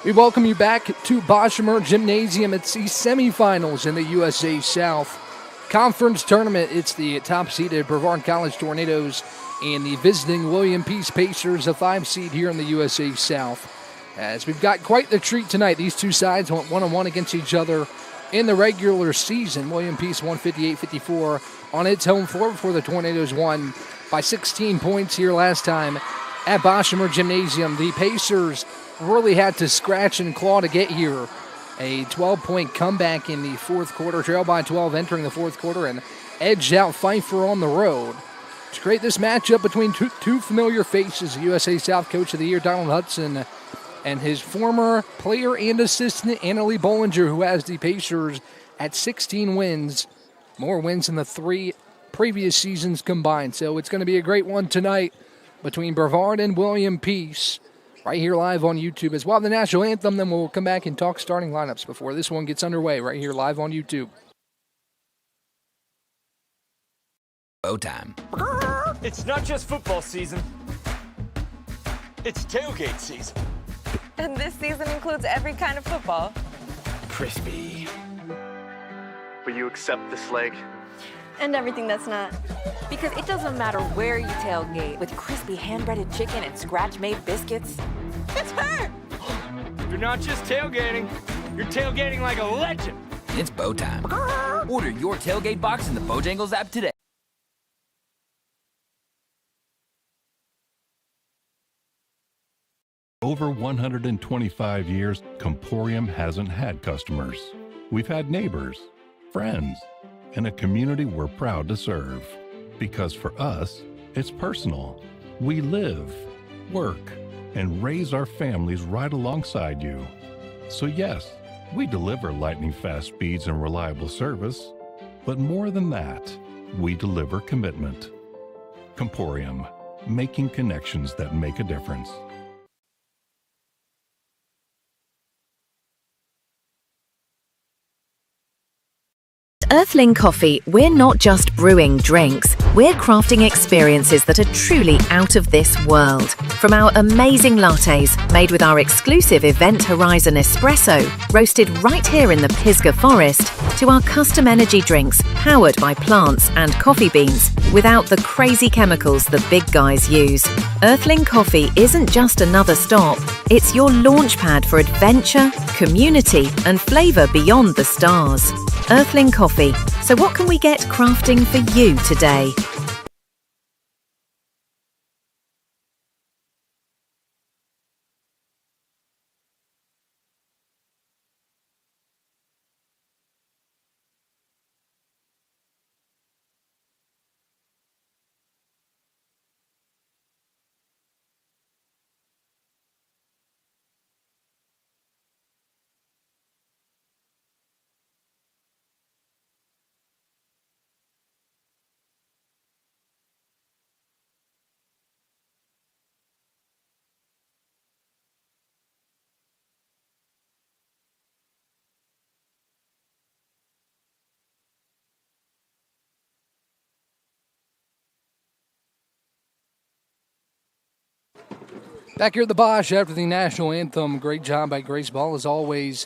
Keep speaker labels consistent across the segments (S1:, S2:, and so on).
S1: We welcome you back to Boshamer Gymnasium. It's the semifinals in the USA South Conference Tournament. It's the top-seeded Brevard College Tornadoes and the visiting William Peace Pacers, a 5 seed here in the USA South. As we've got quite the treat tonight. These two sides went one-on-one against each other in the regular season. William Peace won 58-54 on its home floor before the Tornadoes won by 16 points here last time at Boshamer Gymnasium. The Pacers really had to scratch and claw to get here. A 12-point comeback in the fourth quarter, trailed by 12 entering the fourth quarter, and edged out Pfeiffer on the road. To create this matchup between two familiar faces, the USA South Coach of the Year, Donald Hudson, and his former player and assistant, Annalie Bollinger, who has the Pacers at 16 wins, more wins than the 3 previous seasons combined. So it's going to be a great one tonight between Brevard and William Peace, right here live on YouTube. As well as the national anthem, then we'll come back and talk starting lineups before this one gets underway, right here live on YouTube.
S2: Go time.
S3: It's not just football season. It's tailgate season.
S4: And this season includes every kind of football.
S3: Crispy.
S5: Will you accept this leg?
S6: And everything that's not.
S4: Because it doesn't matter where you tailgate, with crispy hand-breaded chicken and scratch-made biscuits. It's her!
S3: You're not just tailgating. You're tailgating like a legend.
S2: It's bow time. Order your tailgate box in the Bojangles app today.
S7: Over 125 years, Comporium hasn't had customers. We've had neighbors, friends, and a community we're proud to serve. Because for us, it's personal. We live, work, and raise our families right alongside you. So yes, we deliver lightning-fast speeds and reliable service, but more than that, we deliver commitment. Comporium, making connections that make a difference.
S8: Earthling Coffee, we're not just brewing drinks, we're crafting experiences that are truly out of this world. From our amazing lattes, made with our exclusive Event Horizon espresso, roasted right here in the Pisgah Forest, to our custom energy drinks, powered by plants and coffee beans, without the crazy chemicals the big guys use. Earthling Coffee isn't just another stop, it's your launchpad for adventure, community, and flavour beyond the stars. Earthling Coffee. So what can we get crafting for you today?
S1: Back here at the Bosch after the national anthem. Great job by Grace Ball, as always,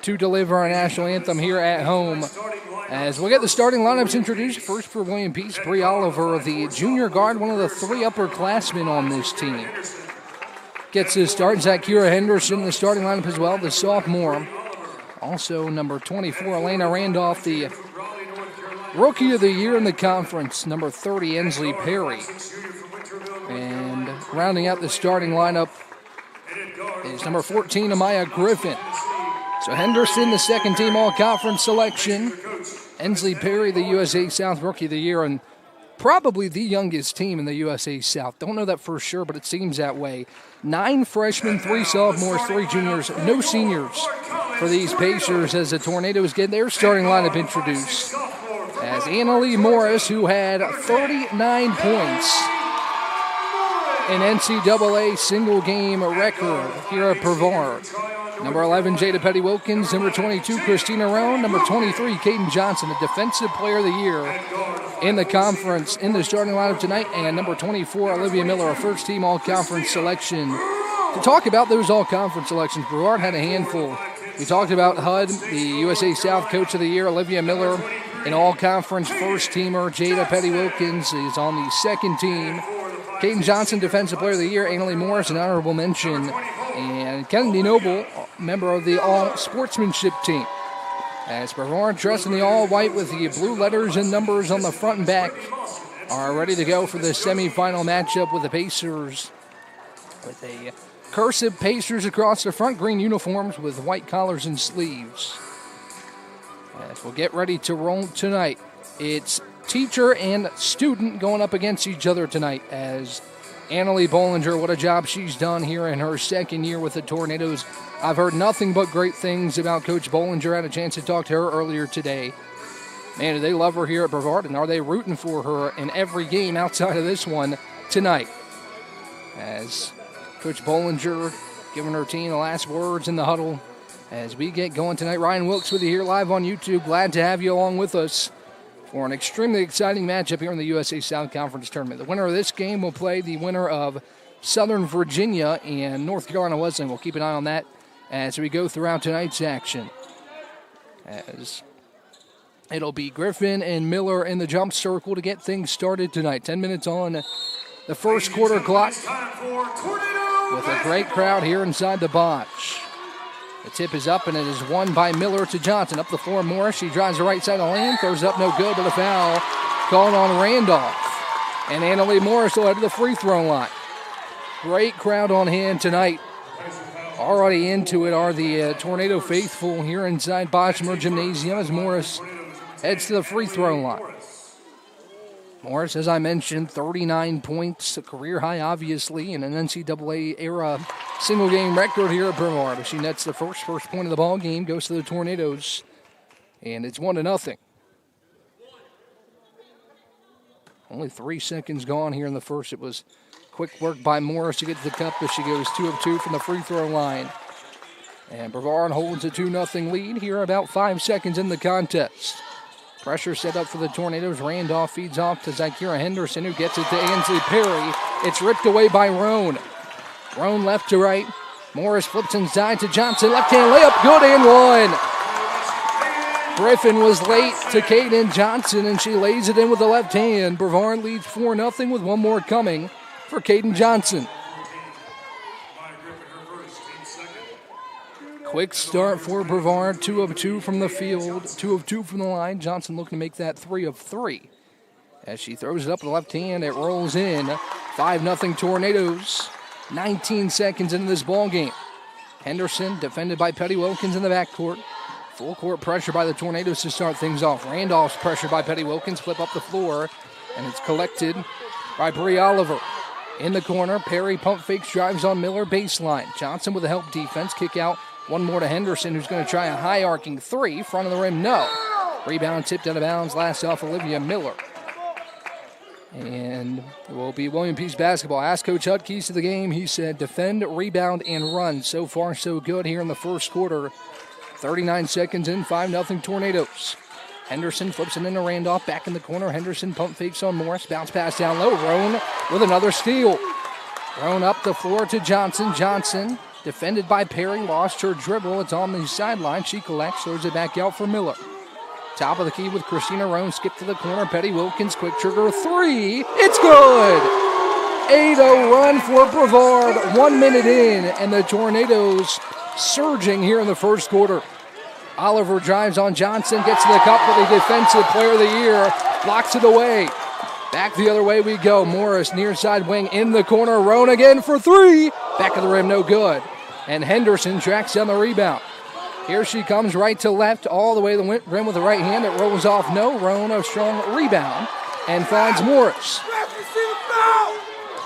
S1: to deliver our national anthem here at home. As we'll get the starting lineups introduced, first for William Peace, Bree Oliver, the junior guard, one of the 3 upperclassmen on this team. Gets his start. Zakira Henderson in the starting lineup as well, the sophomore. Also, number 24, Elena Randolph, the Rookie of the Year in the conference. Number 30, Ensley Perry. And rounding out the starting lineup is number 14, Amaya Griffin. So Henderson, the second-team all-conference selection. Ensley Perry, the USA South Rookie of the Year, and probably the youngest team in the USA South. Don't know that for sure, but it seems that way. 9 freshmen, 3 sophomores, 3 juniors, no seniors for these Pacers as the Tornadoes get their starting lineup introduced. As Annalie Morris, who had 39 points, an NCAA single-game record here at Brevard. Number 11, Jada Petty-Wilkins. Number 22, Christina Roan. Number 23, Caden Johnson, the Defensive Player of the Year in the conference in the starting lineup tonight. And number 24, Olivia Miller, a first-team all-conference selection to talk about those all-conference selections, Brevard had a handful. We talked about HUD, the USA South Coach of the Year, Olivia Miller, an all-conference first-teamer. Jada Petty-Wilkins is on the second team. Caden Johnson, Defensive Player of the Year. Annalie Morris, an honorable mention. And Kennedy Noble, member of the all-sportsmanship team. As Brevard, dressed in the all-white with the blue letters and numbers on the front and back, are ready to go for the semifinal matchup with the Pacers. With a cursive Pacers across the front, green uniforms with white collars and sleeves. As we'll get ready to roll tonight, it's teacher and student going up against each other tonight as Annalie Bollinger, what a job she's done here in her second year with the Tornadoes. I've heard nothing but great things about Coach Bollinger. I had a chance to talk to her earlier today. Man, do they love her here at Brevard, and are they rooting for her in every game outside of this one tonight? As Coach Bollinger giving her team the last words in the huddle as we get going tonight. Ryan Wilkes with you here live on YouTube. Glad to have you along with us for an extremely exciting matchup here in the USA South Conference Tournament. The winner of this game will play the winner of Southern Virginia and North Carolina Wesleyan. We'll keep an eye on that as we go throughout tonight's action. As it'll be Griffin and Miller in the jump circle to get things started tonight. 10 minutes on the first quarter clock with a great crowd here inside the Botch. The tip is up, and it is won by Miller to Johnson. Up the floor, Morris. She drives the right side of the lane, throws it up, no good, but a foul called on Randolph. And Annalie Morris will head to the free throw line. Great crowd on hand tonight. Already into it are the Tornado faithful here inside Bochmer Gymnasium as Morris heads to the free throw line. Morris, as I mentioned, 39 points, a career high, obviously, and an NCAA-era single-game record here at Brevard. She nets the first point of the ball game, goes to the Tornadoes, and it's 1-0. Only 3 seconds gone here in the first. It was quick work by Morris to get to the cup as she goes 2 of 2 from the free throw line. And Brevard holds a 2-0 lead here, about 5 seconds in the contest. Pressure set up for the Tornadoes. Randolph feeds off to Zykira Henderson, who gets it to Ansley Perry. It's ripped away by Roan. Roan left to right. Morris flips inside to Johnson. Left-hand layup, good and one. Griffin was late to Kaden Johnson, and she lays it in with the left hand. Brevard leads 4-0 with one more coming for Kaden Johnson. Quick start for Brevard, 2 of 2 from the field, 2 of 2 from the line. Johnson looking to make that 3 of 3. As she throws it up with the left hand, it rolls in. 5-0 Tornadoes. 19 seconds into this ball game. Henderson defended by Petty-Wilkins in the backcourt. Full court pressure by the Tornadoes to start things off. Randolph's pressure by Petty-Wilkins, flip up the floor, and it's collected by Bree Oliver. In the corner, Perry pump fakes, drives on Miller, baseline. Johnson with a help defense, kick out. One more to Henderson, who's going to try a high arcing 3. Front of the rim, no. Rebound tipped out of bounds, last off Olivia Miller. And it will be William Peace basketball. Ask Coach Hutt keys to the game. He said defend, rebound, and run. So far, so good here in the first quarter. 39 seconds in, 5-0 Tornadoes. Henderson flips it into Randolph, back in the corner. Henderson pump fakes on Morris, bounce pass down low. Roan with another steal. Roan up the floor to Johnson. Johnson defended by Perry, lost her dribble. It's on the sideline. She collects, throws it back out for Miller. Top of the key with Christina Roan, skip to the corner. Petty-Wilkins, quick trigger 3. It's good! 8-0 run for Brevard, 1 minute in, and the Tornadoes surging here in the first quarter. Oliver drives on Johnson, gets to the cup for the Defensive Player of the Year, blocks it away. Back the other way we go. Morris, near side wing, in the corner. Roan again for 3. Back of the rim, no good. And Henderson tracks down the rebound. Here she comes right to left, all the way to the rim with the right hand. It rolls off, no. Roan, a strong rebound, and finds Morris.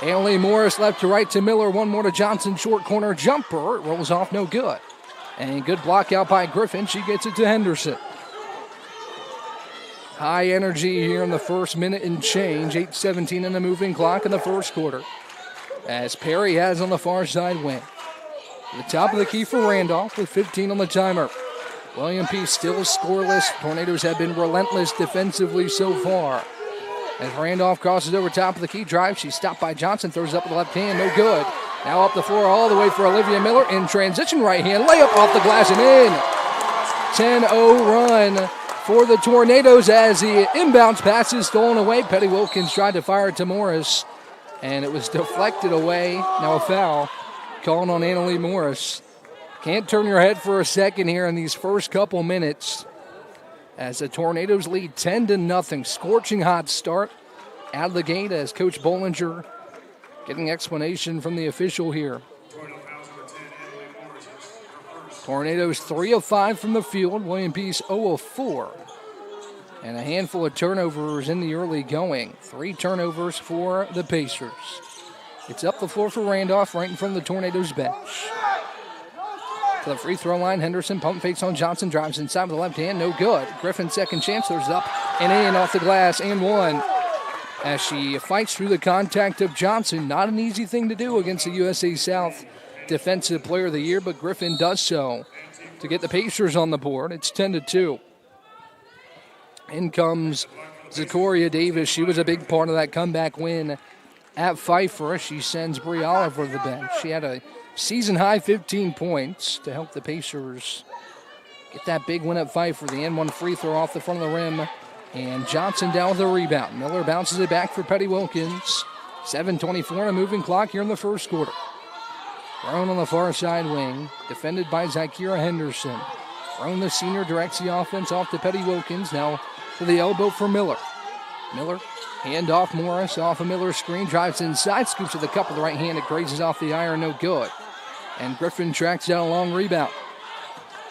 S1: Annalie Morris left to right to Miller. One more to Johnson, short corner jumper. It rolls off, no good. And good block out by Griffin. She gets it to Henderson. High energy here in the first minute and change. 8:17 in the moving clock in the first quarter. As Perry has on the far side wing. The top of the key for Randolph with 15 on the timer. William Peace still scoreless. Tornadoes have been relentless defensively so far. As Randolph crosses over top of the key, drive. She's stopped by Johnson, throws it up with the left hand, no good. Now up the floor all the way for Olivia Miller. In transition, right hand layup off the glass and in. 10-0 run for the Tornadoes as the inbounds pass is stolen away. Petty Wilkins tried to fire it to Morris, and it was deflected away. Now a foul calling on Annalie Morris. Can't turn your head for a second here in these first couple minutes as the Tornadoes lead 10-0. Scorching hot start out of the gate as Coach Bollinger getting explanation from the official here. Tornadoes 3 of 5 from the field. William Peace 0 of 4. And a handful of turnovers in the early going. 3 turnovers for the Pacers. It's up the floor for Randolph right in front of the Tornadoes bench. To the free throw line, Henderson pump fakes on Johnson, drives inside with the left hand, no good. Griffin second chance, there's up and in off the glass and one. As she fights through the contact of Johnson. Not an easy thing to do against the USA South Defensive Player of the Year, but Griffin does so to get the Pacers on the board. It's 10-2. In comes Zakoria Davis. She was a big part of that comeback win at Pfeiffer. She sends Bree Oliver to the bench. She had a season-high 15 points to help the Pacers get that big win at Pfeiffer. The N1 free throw off the front of the rim. And Johnson down with a rebound. Miller bounces it back for Petty Wilkins. 7:24 on a moving clock here in the first quarter. Roan on the far side wing, defended by Zykira Henderson. Roan, the senior, directs the offense off to Petty Wilkins. Now to the elbow for Miller. Miller, hand off Morris, off a Miller screen, drives inside, scoops with the cup with the right hand. It grazes off the iron, no good. And Griffin tracks down a long rebound.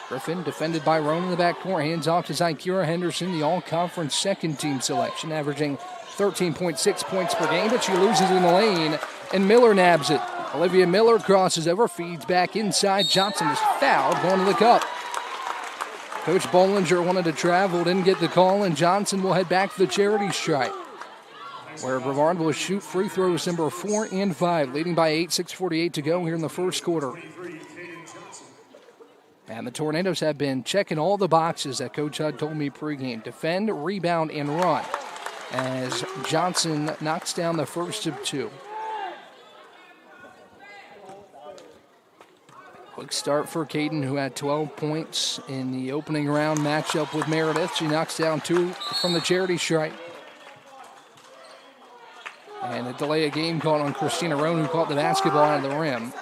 S1: Griffin, defended by Roan in the backcourt, hands off to Zykira Henderson, the all-conference second-team selection, averaging 13.6 points per game, but she loses in the lane, and Miller nabs it. Olivia Miller crosses over, feeds back inside. Johnson is fouled, going to the cup. Coach Bollinger wanted to travel, didn't get the call, and Johnson will head back to the charity stripe, where Brevard will shoot free throws number 4 and 5, leading by 8, 6:48 to go here in the first quarter. And the Tornadoes have been checking all the boxes that Coach Hudd told me pregame. Defend, rebound, and run, as Johnson knocks down the first of 2. Quick start for Caden, who had 12 points in the opening round matchup with Meredith. She knocks down 2 from the charity stripe. And a delay of game called on Christina Roan, who caught the basketball out of the rim.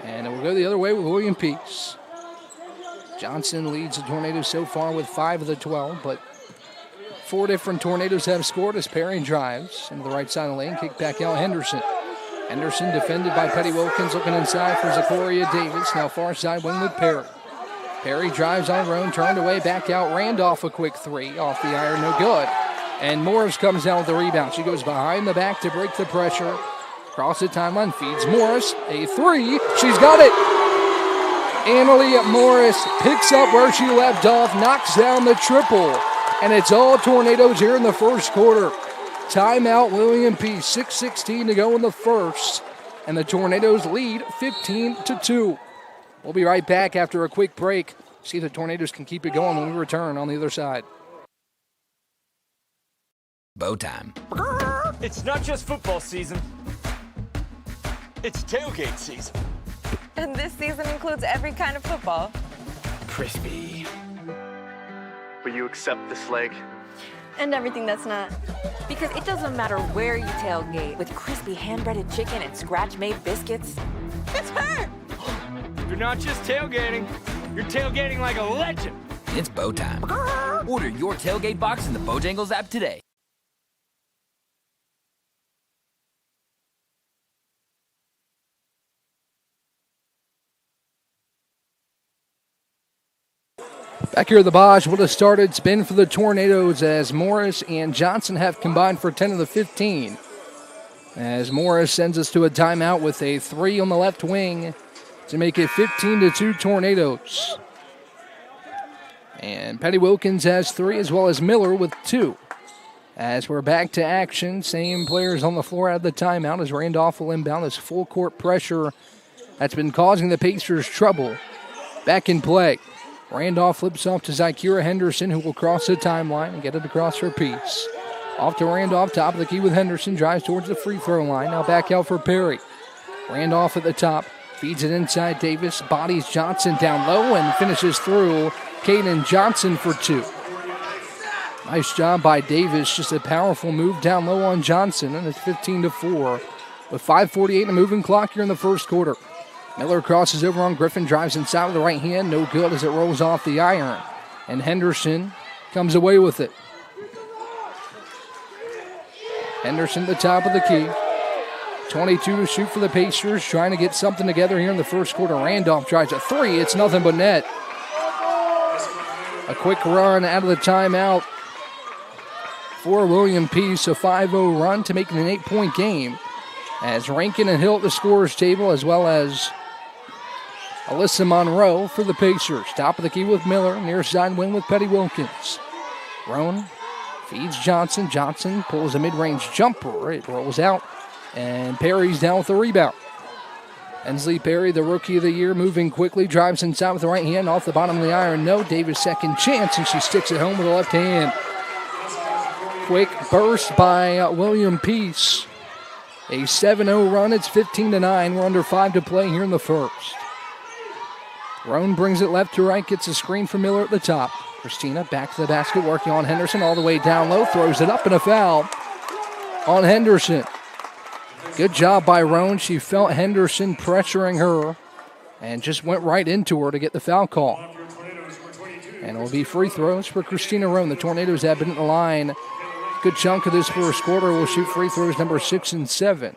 S1: And it will go the other way with William Peace. Johnson leads the Tornadoes so far with 5 of the 12, but 4 different Tornadoes have scored as Perry drives into the right side of the lane. Kick back out Henderson. Henderson defended by Petty Wilkins, looking inside for Zakoria Davis. Now far side wing with Perry. Perry drives on Roan, turned away, back out. Randolph a quick 3 off the iron, no good. And Morris comes down with the rebound. She goes behind the back to break the pressure. Across the timeline, feeds Morris. A 3. She's got it. Annalie Morris picks up where she left off, knocks down the triple. And it's all Tornadoes here in the first quarter. Timeout, William Peace. 6:16 to go in the first. And the Tornadoes lead 15-2. We'll be right back after a quick break. See if the Tornadoes can keep it going when we return on the other side.
S2: Bow time.
S3: It's not just football season. It's tailgate season.
S4: And this season includes every kind of football.
S3: Crispy.
S5: Will you accept this leg?
S6: And everything that's not.
S4: Because it doesn't matter where you tailgate, with crispy hand-breaded chicken and scratch-made biscuits. It's her!
S3: You're not just tailgating. You're tailgating like a legend.
S2: It's bow time. Order your tailgate box in the Bojangles app today.
S1: Back here at the Bosch, what a start it's been for the Tornadoes as Morris and Johnson have combined for 10 of the 15. As Morris sends us to a timeout with a 3 on the left wing to make it 15-2 Tornadoes. And Petty Wilkins has 3 as well as Miller with 2. As we're back to action, same players on the floor out of the timeout as Randolph will inbound this full court pressure that's been causing the Pacers trouble. Back in play. Randolph flips off to Zykira Henderson, who will cross the timeline and get it across her piece. Off to Randolph, top of the key with Henderson, drives towards the free throw line. Now back out for Perry. Randolph at the top. Feeds it inside Davis. Bodies Johnson down low and finishes through Caden Johnson for 2. Nice job by Davis. Just a powerful move down low on Johnson. And it's 15-4 with 5:48 in the moving clock here in the first quarter. Miller crosses over on Griffin. Drives inside with the right hand. No good as it rolls off the iron. And Henderson comes away with it. Henderson at the top of the key. 22 to shoot for the Pacers, trying to get something together here in the first quarter. Randolph tries a 3. It's nothing but net. A quick run out of the timeout for William Peace. A 5-0 run to make it an 8-point game. As Rankin and Hill at the scorer's table, as well as Alyssa Monroe for the Pacers. Top of the key with Miller. Near side wing with Petty Wilkins. Roan feeds Johnson. Johnson pulls a mid-range jumper. It rolls out. And Perry's down with the rebound. Ensley Perry, the rookie of the year, moving quickly, drives inside with the right hand off the bottom of the iron. No, Davis second chance, and she sticks it home with the left hand. Quick burst by William Peace. A 7-0 run. It's 15-9. We're under 5 to play here in the first. Roan brings it left to right, gets a screen from Miller at the top. Christina back to the basket, working on Henderson all the way down low, throws it up, and a foul on Henderson. Good job by Roan. She felt Henderson pressuring her and just went right into her to get the foul call. And it will be free throws for Christina Roan. The Tornadoes have been at the line. Good chunk of this first quarter. Will shoot free throws number 6 and 7.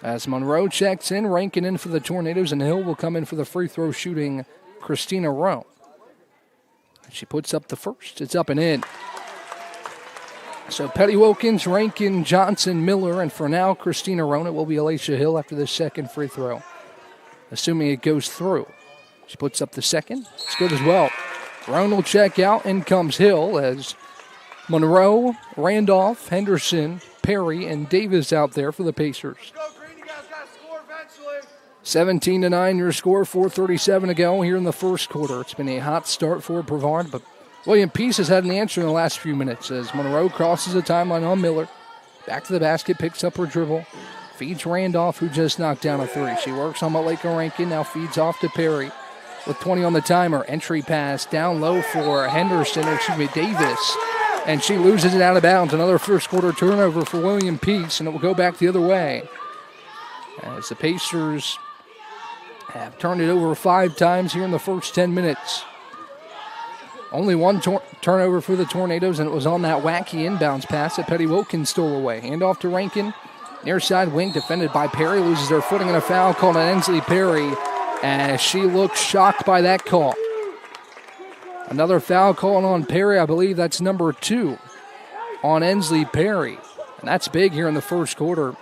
S1: As Monroe checks in, Rankin in for the Tornadoes, and Hill will come in for the free throw shooting Christina Roan. She puts up the first. It's up and in. So Petty Wilkins, Rankin, Johnson, Miller, and for now, Christina Roan. It will be Alicia Hill after the second free throw, assuming it goes through. She puts up the second. It's good as well. Roan will check out. In comes Hill as Monroe, Randolph, Henderson, Perry, and Davis out there for the Pacers. 17-9 your score, 4:37 to go here in the first quarter. It's been a hot start for Brevard, but William Peace has had an answer in the last few minutes as Monroe crosses the timeline on Miller. Back to the basket, picks up her dribble, feeds Randolph, who just knocked down a 3. She works on Malika Rankin, now feeds off to Perry with 20 on the timer. Entry pass down low for Davis, and she loses it out of bounds. Another first quarter turnover for William Peace, and it will go back the other way as the Pacers have turned it over 5 times here in the first 10 minutes. Only one turnover for the Tornadoes, and it was on that wacky inbounds pass that Petty Wilkins stole away. Handoff to Rankin. Near side wing, defended by Perry. Loses her footing in a foul called on Ensley Perry, as she looks shocked by that call. Another foul called on Perry. I believe that's number 2 on Ensley Perry. And that's big here in the first quarter.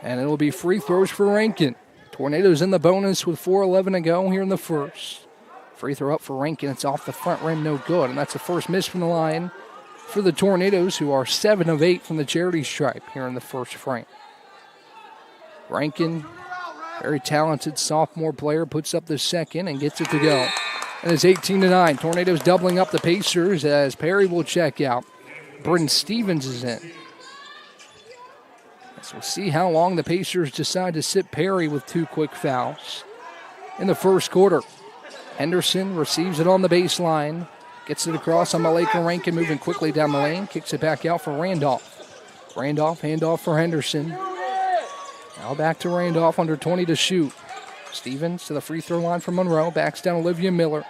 S1: And it will be free throws for Rankin. Tornadoes in the bonus with 4:11 to go here in the first. Free throw up for Rankin. It's off the front rim, no good. And that's the first miss from the line for the Tornadoes, who are 7 of 8 from the charity stripe here in the first frame. Rankin, very talented sophomore player, puts up the second and gets it to go. And it's 18-9. Tornadoes doubling up the Pacers as Perry will check out. Bryn Stevens is in. So we'll see how long the Pacers decide to sit Perry with 2 quick fouls in the first quarter. Henderson receives it on the baseline. Gets it across on Malika Rankin, moving quickly down the lane. Kicks it back out for Randolph. Randolph, handoff for Henderson. Now back to Randolph, under 20 to shoot. Stevens to the free throw line for Monroe. Backs down Olivia Miller.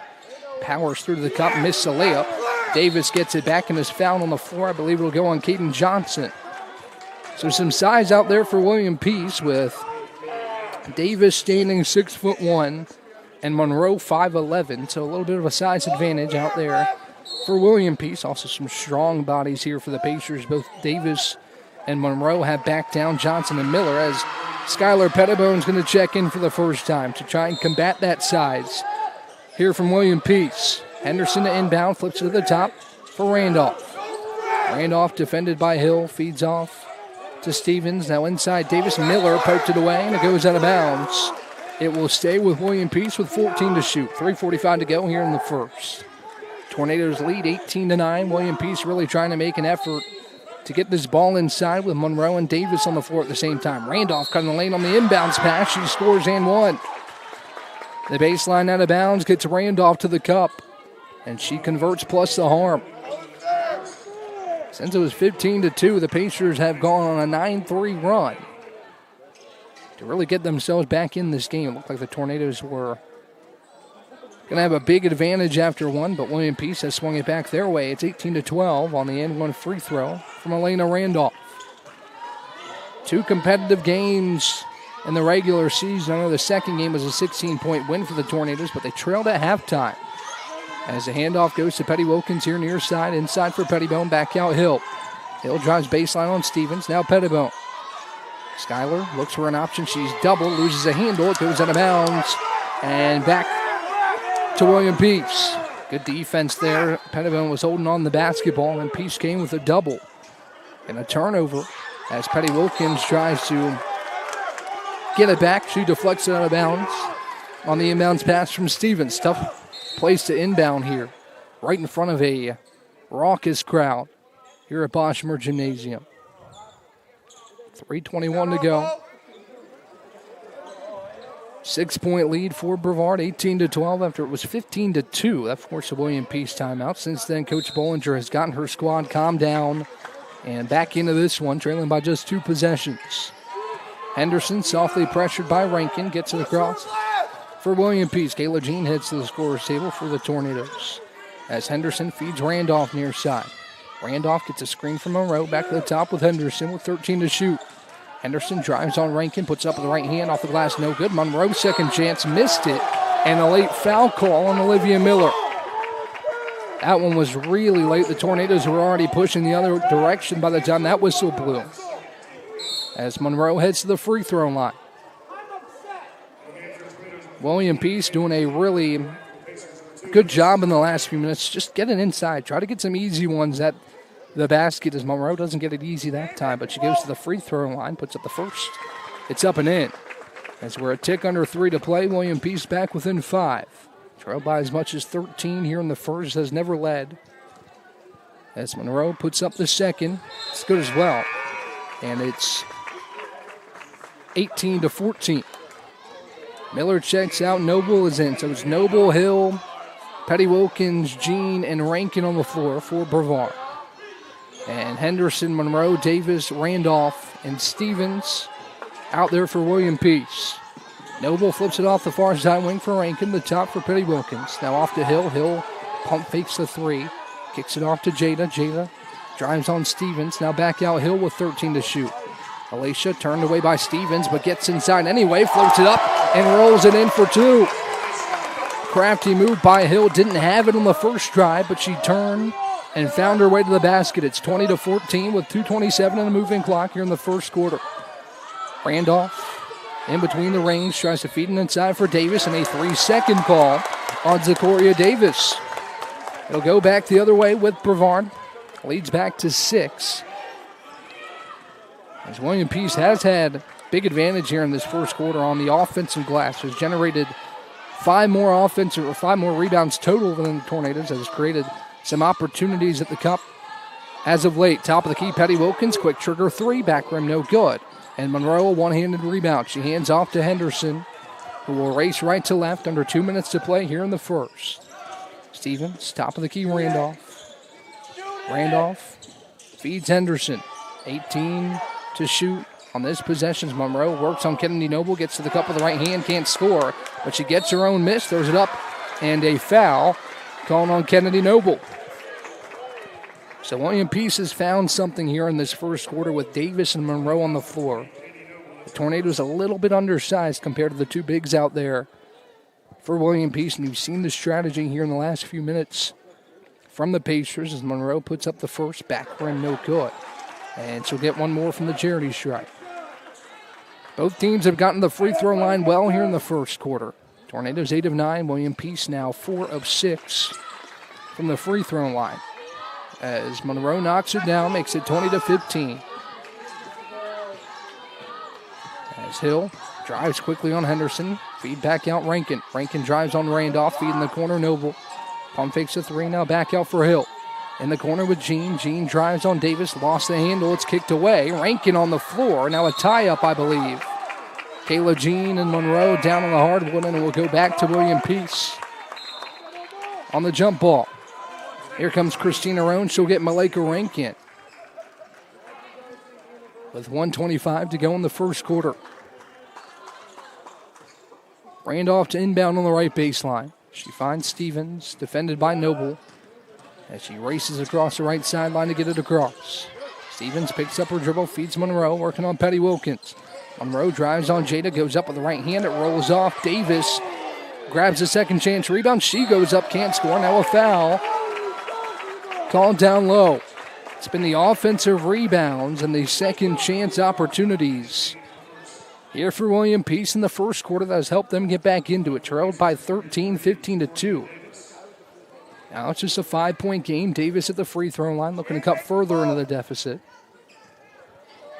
S1: Powers through to the cup, misses a layup. Davis gets it back and is fouled on the floor. I believe it'll go on Caden Johnson. So some size out there for William Peace, with Davis standing 6'1" and Monroe 5'11". So a little bit of a size advantage out there for William Peace. Also some strong bodies here for the Pacers. Both Davis and Monroe have backed down Johnson and Miller, as Skylar Pettibone's going to check in for the first time to try and combat that size here from William Peace. Henderson to inbound, flips it to the top for Randolph. Randolph defended by Hill, feeds off to Stevens. Now inside Davis. Miller poked it away, and it goes out of bounds. It will stay with William Peace with 14 to shoot. 3:45 to go here in the first. Tornadoes lead 18-9. William Peace really trying to make an effort to get this ball inside with Monroe and Davis on the floor at the same time. Randolph cutting the lane on the inbounds pass. She scores and one. The baseline out of bounds gets Randolph to the cup, and she converts plus the harm. Since it was 15-2, the Pacers have gone on a 9-3 run to really get themselves back in this game. It looked like the Tornadoes were going to have a big advantage after one, but William Peace has swung it back their way. It's 18-12 on the end one free throw from Elena Randolph. 2 competitive games in the regular season. I know the second game was a 16-point win for the Tornadoes, but they trailed at halftime. As the handoff goes to Petty Wilkins here near side, inside for Pettibone, back out Hill. Hill drives baseline on Stevens, now Pettibone. Skyler looks for an option, she's doubled, loses a handle, it goes out of bounds, and back to William Peace. Good defense there. Pettibone was holding on the basketball, and Peace came with a double. And a turnover as Petty Wilkins tries to get it back. She deflects it out of bounds on the inbounds pass from Stevens. Tough place to inbound here, right in front of a raucous crowd here at Boschmer Gymnasium. 3:21 to go. 6-point lead for Brevard, 18-12 after it was 15-2. That forced a William Peace timeout. Since then, Coach Bollinger has gotten her squad calmed down and back into this one, trailing by just 2 possessions. Henderson, softly pressured by Rankin, gets it across for William Peace. Kayla Jean heads to the scorer's table for the Tornadoes as Henderson feeds Randolph near side. Randolph gets a screen from Monroe, back to the top with Henderson with 13 to shoot. Henderson drives on Rankin, puts up with the right hand off the glass, no good. Monroe, second chance, missed it, and a late foul call on Olivia Miller. That one was really late. The Tornadoes were already pushing the other direction by the time that whistle blew. As Monroe heads to the free throw line. William Peace doing a really good job in the last few minutes. Just get it inside. Try to get some easy ones at the basket as Monroe doesn't get it easy that time, but she goes to the free throw line, puts up the first. It's up and in. As we're a tick under 3 to play, William Peace back within 5. Trailed by as much as 13 here in the first, has never led. As Monroe puts up the second, it's good as well. And it's 18-14. Miller checks out, Noble is in. So it's Noble, Hill, Petty Wilkins, Jean, and Rankin on the floor for Brevard. And Henderson, Monroe, Davis, Randolph, and Stevens out there for William Peace. Noble flips it off the far side wing for Rankin, the top for Petty Wilkins. Now off to Hill. Hill pump fakes the 3. Kicks it off to Jada. Jada drives on Stevens. Now back out Hill with 13 to shoot. Alicia turned away by Stevens, but gets inside anyway, floats it up, and rolls it in for 2. Crafty move by Hill. Didn't have it on the first drive, but she turned and found her way to the basket. It's 20-14 with 2:27 on the moving clock here in the first quarter. Randolph in between the rings, tries to feed it inside for Davis, and a 3-second call on Zakoria Davis. It'll go back the other way with Brevard. Leads back to 6. As William Peace has had big advantage here in this first quarter on the offensive glass. Has generated 5 more rebounds total than the Tornadoes. Has created some opportunities at the cup as of late. Top of the key, Petty Wilkins, quick trigger 3, back rim no good. And Monroe, a one-handed rebound. She hands off to Henderson, who will race right to left under 2 minutes to play here in the first. Stevens, top of the key, Randolph. Randolph feeds Henderson. 18 to shoot on this possession. Monroe works on Kennedy Noble, gets to the cup with the right hand, can't score, but she gets her own miss, throws it up, and a foul called on Kennedy Noble. So William Peace has found something here in this first quarter with Davis and Monroe on the floor. The Tornadoes a little bit undersized compared to the 2 bigs out there for William Peace, and you've seen the strategy here in the last few minutes from the Pacers as Monroe puts up the first, back rim no good. And she'll get one more from the charity stripe. Both teams have gotten the free throw line well here in the first quarter. Tornadoes 8 of 9, William Peace now 4 of 6 from the free throw line. As Monroe knocks it down, makes it 20-15. As Hill drives quickly on Henderson, feed back out Rankin. Rankin drives on Randolph, feed in the corner Noble. Pump fakes a 3, now back out for Hill. In the corner with Jean. Jean drives on Davis, lost the handle. It's kicked away. Rankin on the floor. Now a tie-up, I believe. Kayla Jean and Monroe down on the hardwood, and it will go back to William Peace on the jump ball. Here comes Christina Roan. She'll get Malika Rankin with 1:25 to go in the first quarter. Randolph to inbound on the right baseline. She finds Stevens, defended by Noble, as she races across the right sideline to get it across. Stevens picks up her dribble, feeds Monroe, working on Petty Wilkins. Monroe drives on Jada, goes up with the right hand, it rolls off. Davis grabs a second chance rebound. She goes up, can't score. Now a foul called down low. It's been the offensive rebounds and the second chance opportunities here for William Peace in the first quarter that has helped them get back into it. Trailed by 13, 15-2. Now it's just a 5-point game. Davis at the free throw line looking to cut further into the deficit.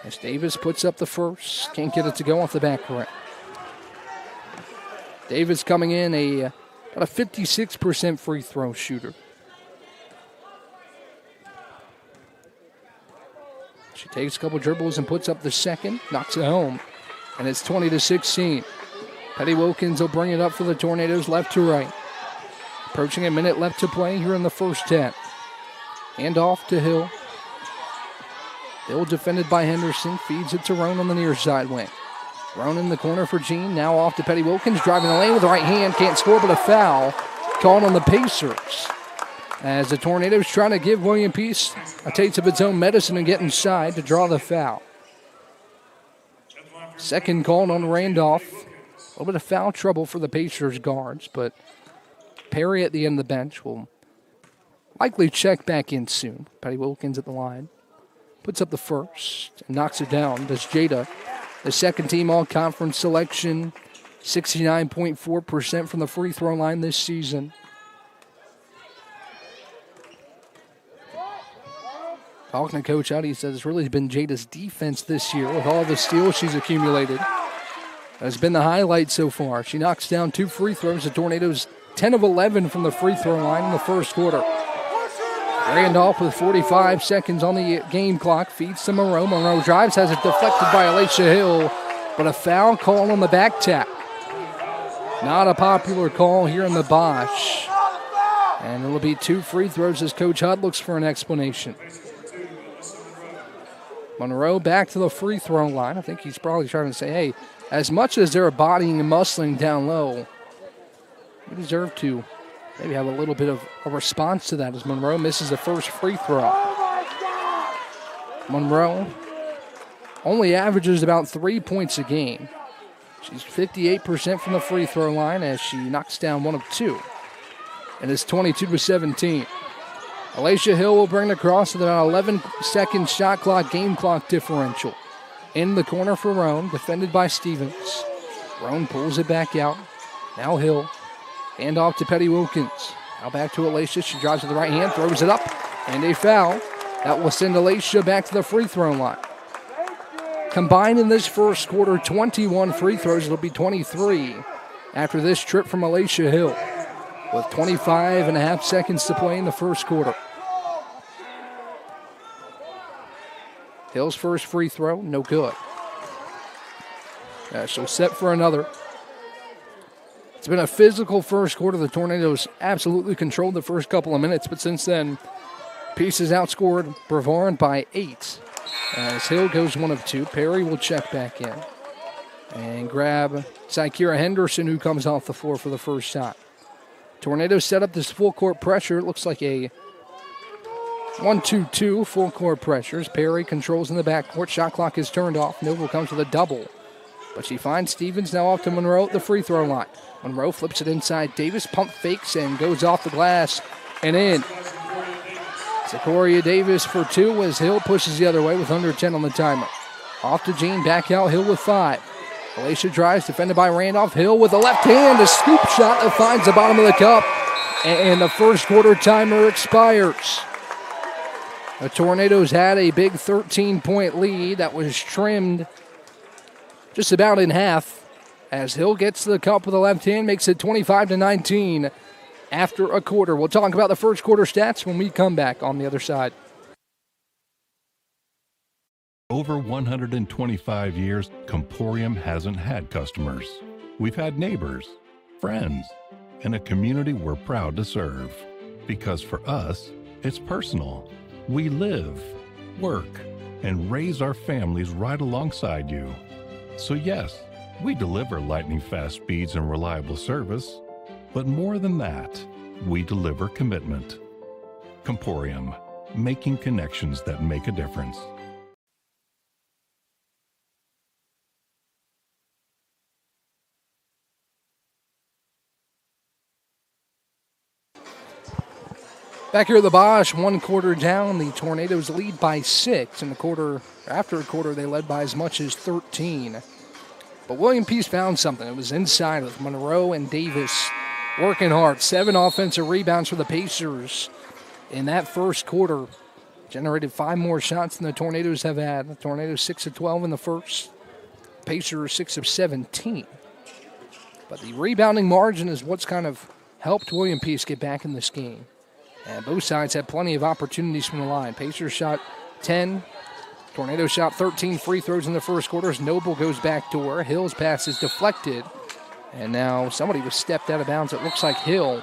S1: As Davis puts up the first, can't get it to go off the back rim. Davis coming in about a 56% free throw shooter. She takes a couple dribbles and puts up the second, knocks it home, and it's 20-16. Petty Wilkins will bring it up for the Tornadoes left to right. Approaching a minute left to play here in the first 10. Hand off to Hill. Hill defended by Henderson. Feeds it to Roan on the near side wing. Roan in the corner for Jean. Now off to Petty Wilkins. Driving the lane with the right hand. Can't score, but a foul called on the Pacers. As the Tornadoes trying to give William Peace a taste of its own medicine and get inside to draw the foul. Second called on Randolph. A little bit of foul trouble for the Pacers guards, but Perry at the end of the bench will likely check back in soon. Petty Wilkins at the line. Puts up the first and knocks it down. Does Jada, the second team all-conference selection, 69.4% from the free throw line this season. Talking to Coach Out, he says it's really been Jada's defense this year with all the steals she's accumulated. Has been the highlight so far. She knocks down 2 free throws. The Tornadoes 10 of 11 from the free throw line in the first quarter. Randolph with 45 seconds on the game clock. Feeds to Monroe. Monroe drives, has it deflected by Alicia Hill, but a foul call on the back tap. Not a popular call here in the Bosch. And it'll be 2 free throws as Coach Hudd looks for an explanation. Monroe back to the free throw line. I think he's probably trying to say, hey, as much as they're bodying and muscling down low, you deserve to maybe have a little bit of a response to that as Monroe misses the first free throw. Monroe only averages about 3 points a game. She's 58% from the free throw line as she knocks down 1 of 2. And it's 22-17. Alicia Hill will bring it across with about 11-second shot clock, game clock differential. In the corner for Roan, defended by Stevens. Roan pulls it back out. Now Hill. Hand off to Petty Wilkins. Now back to Alicia. She drives with the right hand, throws it up, and a foul. That will send Alicia back to the free throw line. Combined in this first quarter, 21 free throws. It'll be 23 after this trip from Alicia Hill, with 25.5 seconds to play in the first quarter. Hill's first free throw, no good. She'll set for another. It's been a physical first quarter. The Tornadoes absolutely controlled the first couple of minutes, but since then, Peace has outscored Brevard by 8. As Hill goes 1 of 2, Perry will check back in and grab Sykira Henderson, who comes off the floor for the first shot. Tornadoes set up this full court pressure. It looks like a 1-2-2 full court pressures. Perry controls in the backcourt. Shot clock is turned off. Noble comes with a double. But she finds Stevens now off to Monroe at the free throw line. Monroe flips it inside. Davis pump fakes and goes off the glass and in. Zakoria Davis for 2 as Hill pushes the other way with under 10 on the timer. Off to Jean, back out, Hill with 5. Alicia drives, defended by Randolph. Hill with the left hand, a scoop shot that finds the bottom of the cup. And the first quarter timer expires. The Tornadoes had a big 13-point lead that was trimmed just about in half as Hill gets to the cup with the left hand, makes it 25-19. after a quarter. We'll talk about the first quarter stats when we come back on the other side.
S7: Over 125 years, Comporium hasn't had customers. We've had neighbors, friends, and a community we're proud to serve. Because for us, it's personal. We live, work, and raise our families right alongside you. So yes, we deliver lightning-fast speeds and reliable service, but more than that, we deliver commitment. Comporium, making connections that make a difference.
S1: Back here at the Bosch, 1 quarter down. The Tornadoes lead by 6. In the quarter, after a quarter, they led by as much as 13. But William Peace found something. It was inside with Monroe and Davis working hard. 7 offensive rebounds for the Pacers in that first quarter. Generated 5 more shots than the Tornadoes have had. The Tornadoes 6 of 12 in the first. Pacers 6 of 17. But the rebounding margin is what's kind of helped William Peace get back in this game. And both sides had plenty of opportunities from the line. Pacers shot 10. Tornadoes shot 13 free throws in the first quarter as Noble goes backdoor. Hill's pass is deflected. And now somebody was stepped out of bounds. It looks like Hill,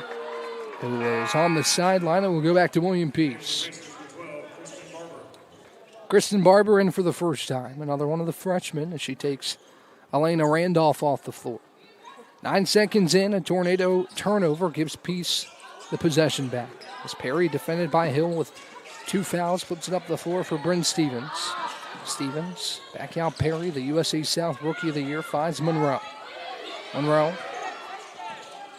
S1: who is on the sideline, and will go back to William Peace. Kristen Barber in for the first time. Another one of the freshmen as she takes Elena Randolph off the floor. 9 seconds in, a Tornado turnover gives Peace the possession back. As Perry, defended by Hill with 2 fouls, puts it up the floor for Bryn Stevens. Stevens back out Perry, the USA South Rookie of the Year, finds Monroe. Monroe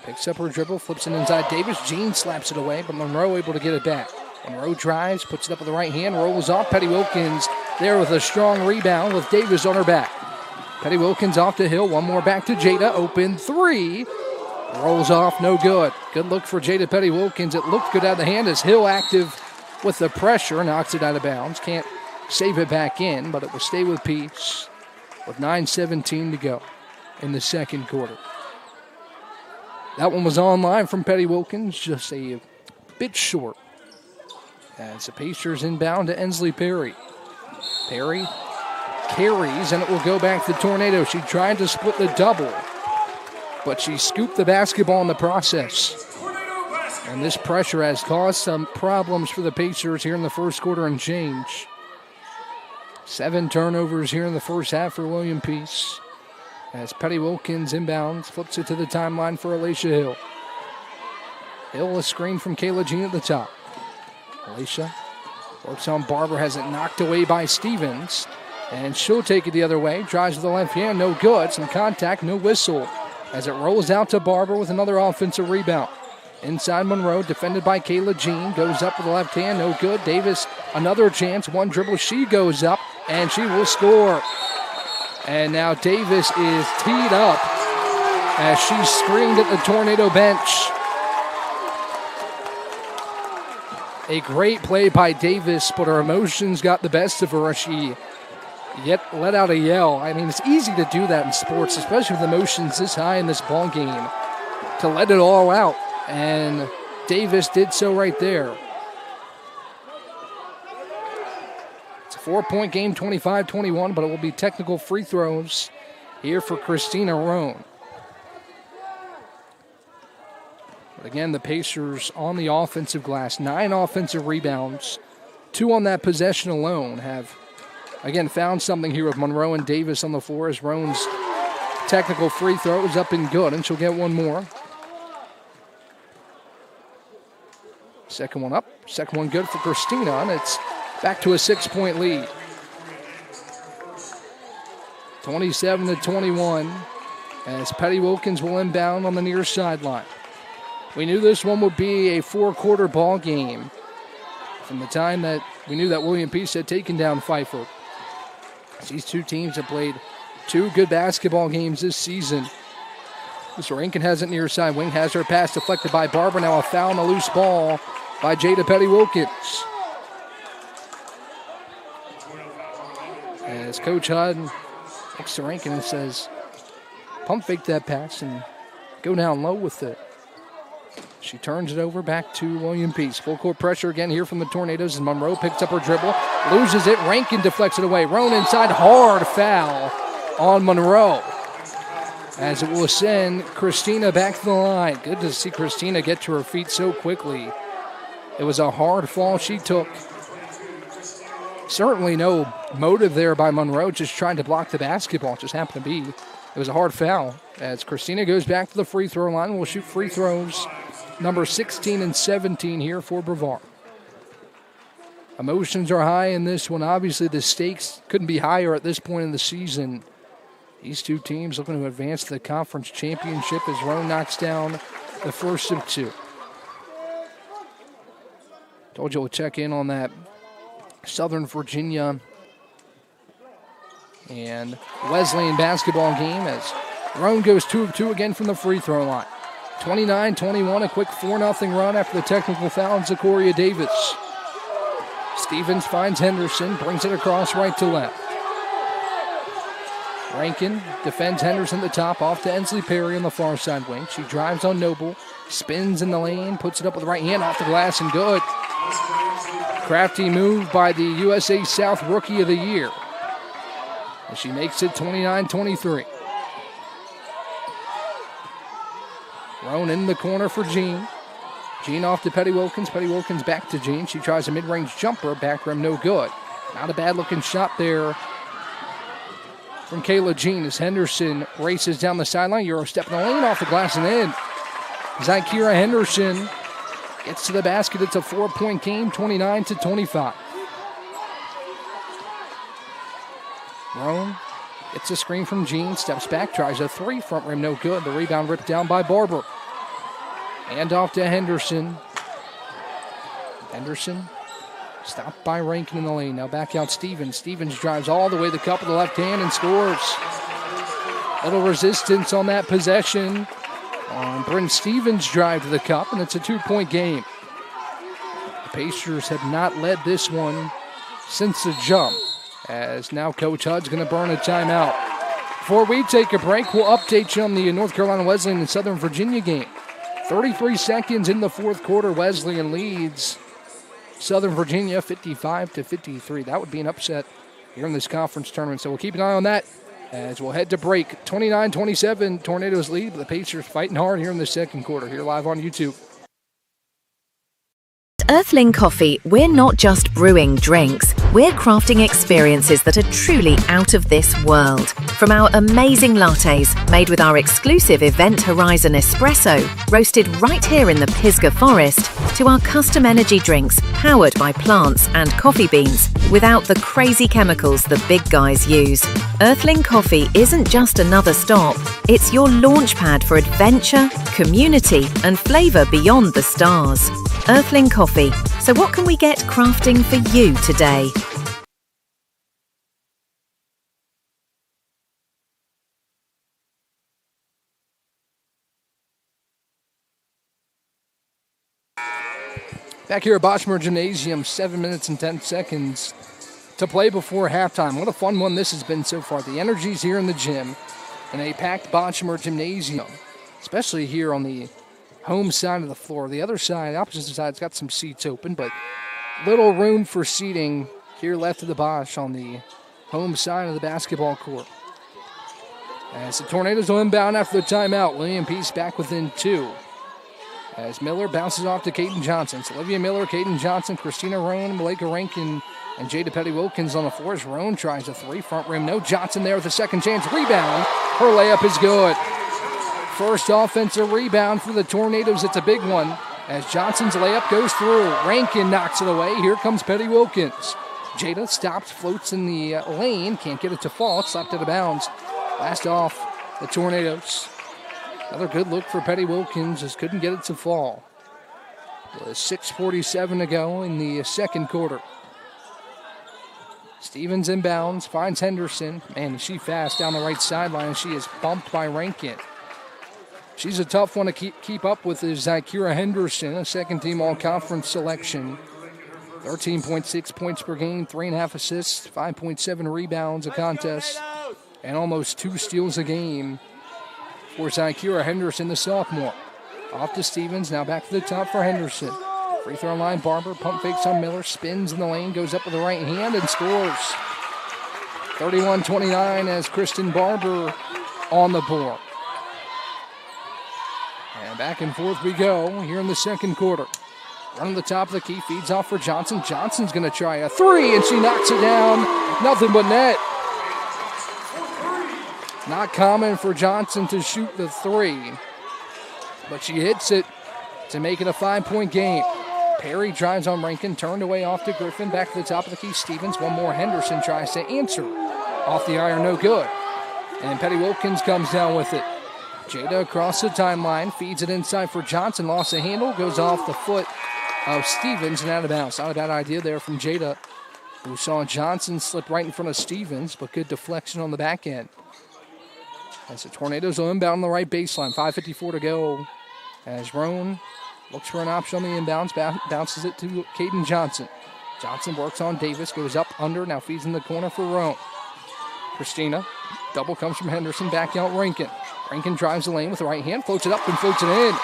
S1: picks up her dribble, flips it inside Davis. Jean slaps it away, but Monroe able to get it back. Monroe drives, puts it up with the right hand, rolls off. Petty Wilkins there with a strong rebound with Davis on her back. Petty Wilkins off to Hill, one more back to Jada, open 3. Rolls off, no good. Good look for Jada Petty Wilkins. It looked good out of the hand as Hill active with the pressure, knocks it out of bounds. Can't save it back in, but it will stay with Peace with 9:17 to go in the second quarter. That one was online from Petty Wilkins, just a bit short. As the Pacers inbound to Ensley Perry. Perry carries, and it will go back to the Tornado. She tried to split the double, but she scooped the basketball in the process. And this pressure has caused some problems for the Pacers here in the first quarter and change. 7 turnovers here in the first half for William Peace. As Petty Wilkins inbounds, flips it to the timeline for Alicia Hill. Hill, a screen from Kayla Jean at the top. Alicia works on Barber, has it knocked away by Stevens. And she'll take it the other way. Drives with the left hand, no good. Some contact, no whistle. As it rolls out to Barber with another offensive rebound. Inside Monroe, defended by Kayla Jean. Goes up with the left hand, no good. Davis, another chance. One dribble, she goes up, and she will score. And now Davis is teed up as she's screened at the Tornado bench. A great play by Davis, but her emotions got the best of her as she yet let out a yell. I mean, it's easy to do that in sports, especially with emotions this high in this ball game, to let it all out. And Davis did so right there. It's a 4-point game, 25-21, but it will be technical free throws here for Christina Roan. But again, the Pacers on the offensive glass, 9 offensive rebounds, 2 on that possession alone, have again found something here with Monroe and Davis on the floor as Roan's technical free throw is up and good, and she'll get one more. Second one up, second one good for Christina, and it's back to a 6-point lead. 27-21 as Petty Wilkins will inbound on the near sideline. We knew this one would be a 4-quarter ball game from the time that we knew that William Peace had taken down Pfeiffer. These two teams have played 2 good basketball games this season. Mr. Rankin has it near side wing, has her pass deflected by Barber. Now a foul and a loose ball by Jada Petty Wilkins. As Coach Hudd looks to Rankin and says, pump fake that pass and go down low with it. She turns it over back to William Peace. Full court pressure again here from the Tornadoes as Monroe picks up her dribble, loses it. Rankin deflects it away. Roan inside, hard foul on Monroe, as it will send Christina back to the line. Good to see Christina get to her feet so quickly. It was a hard fall she took. Certainly no motive there by Monroe, just trying to block the basketball. It just happened to be. It was a hard foul as Christina goes back to the free throw line. Will shoot free throws number 16 and 17 here for Brevard. Emotions are high in this one. Obviously, the stakes couldn't be higher at this point in the season. These two teams looking to advance to the conference championship as Roan knocks down the first of two. Told you we'll check in on that Southern Virginia and Wesleyan basketball game as Roan goes 2 of 2 again from the free throw line. 29-21, a quick 4-0 run after the technical foul on Zakoria Davis. Stevens finds Henderson, brings it across right to left. Rankin defends Henderson at the top, off to Ensley Perry on the far side wing. She drives on Noble, spins in the lane, puts it up with the right hand off the glass and good. Crafty move by the USA South Rookie of the Year. And she makes it 29-23. Roan in the corner for Jean. Jean off to Petty Wilkins. Petty Wilkins back to Jean. She tries a mid-range jumper. Back rim no good. Not a bad-looking shot there from Kayla Jean as Henderson races down the sideline. Euro step in the lane, off the glass and in. Zykira Henderson gets to the basket. It's a 4-point game, 29-25. Roan gets a screen from Jean, steps back, tries a three, front rim no good. The rebound ripped down by Barber. And off to Henderson. Henderson stopped by Rankin in the lane. Now back out Stevens. Stevens drives all the way to the cup with the left hand and scores. Little resistance on that possession on Bryn Stevens' drive to the cup, and it's a 2-point game. The Pacers have not led this one since the jump, as now Coach Hudd's going to burn a timeout. Before we take a break, we'll update you on the North Carolina Wesleyan and Southern Virginia game. 33 seconds in the fourth quarter, Wesleyan leads Southern Virginia 55-53. That would be an upset here in this conference tournament, so we'll keep an eye on that as we'll head to break. 29-27, Tornadoes lead, but the Pacers fighting hard here in the second quarter. Here live on YouTube.
S8: Earthling Coffee, we're not just brewing drinks, we're crafting experiences that are truly out of this world. From our amazing lattes, made with our exclusive Event Horizon espresso, roasted right here in the Pisgah Forest, to our custom energy drinks, powered by plants and coffee beans, without the crazy chemicals the big guys use. Earthling Coffee isn't just another stop, it's your launchpad for adventure, community, and flavour beyond the stars. Earthling Coffee. So what can we get crafting for you today?
S1: Back here at Bochmer Gymnasium, 7 minutes and 10 seconds to play before halftime. What a fun one this has been so far. The energy's here in the gym in a packed Bochmer Gymnasium, especially here on the home side of the floor. The other side, opposite side's got some seats open, but little room for seating here left of the Bosch on the home side of the basketball court. As the Tornadoes will inbound after the timeout, William Peace back within 2. As Miller bounces off to Caden Johnson. It's Olivia Miller, Caden Johnson, Christina Roan, Malika Rankin, and Jada Petty Wilkins on the floor as Roan tries a three. Front rim, no. Johnson there with a second chance. Rebound. Her layup is good. First offensive rebound for the Tornadoes. It's a big one as Johnson's layup goes through. Rankin knocks it away. Here comes Petty Wilkins. Jada stops, floats in the lane. Can't get it to fall. It's slapped out of bounds. Last off the Tornadoes. Another good look for Petty Wilkins. Just couldn't get it to fall. With 6:47 to go in the second quarter. Stevens inbounds, finds Henderson. Man, is she fast down the right sideline. She is bumped by Rankin. She's a tough one to keep up with is Zykira Henderson, a second-team all-conference selection. 13.6 points per game, 3.5 assists, 5.7 rebounds a contest, and almost 2 steals a game for Zykira Henderson, the sophomore. Off to Stevens, now back to the top for Henderson. Free throw line, Barber, pump fakes on Miller, spins in the lane, goes up with the right hand and scores. 31-29 as Kristen Barber on the board. And back and forth we go here in the second quarter. Running the top of the key, feeds off for Johnson. Johnson's going to try a three, and she knocks it down. Nothing but net. Not common for Johnson to shoot the three, but she hits it to make it a 5-point game. Perry drives on Rankin, turned away off to Griffin. Back to the top of the key, Stevens. One more, Henderson tries to answer. Off the iron, no good. And Petty Wilkins comes down with it. Jada across the timeline, feeds it inside for Johnson. Lost the handle, goes off the foot of Stevens and out of bounds. Not a bad idea there from Jada, who saw Johnson slip right in front of Stevens, but good deflection on the back end. As the Tornadoes will inbound on the right baseline, 5:54 to go. As Roan looks for an option on the inbounds, bounces it to Caden Johnson. Johnson works on Davis, goes up under, now feeds in the corner for Roan. Christina, double comes from Henderson, back out Rankin. Rankin drives the lane with the right hand, floats it up and floats it in.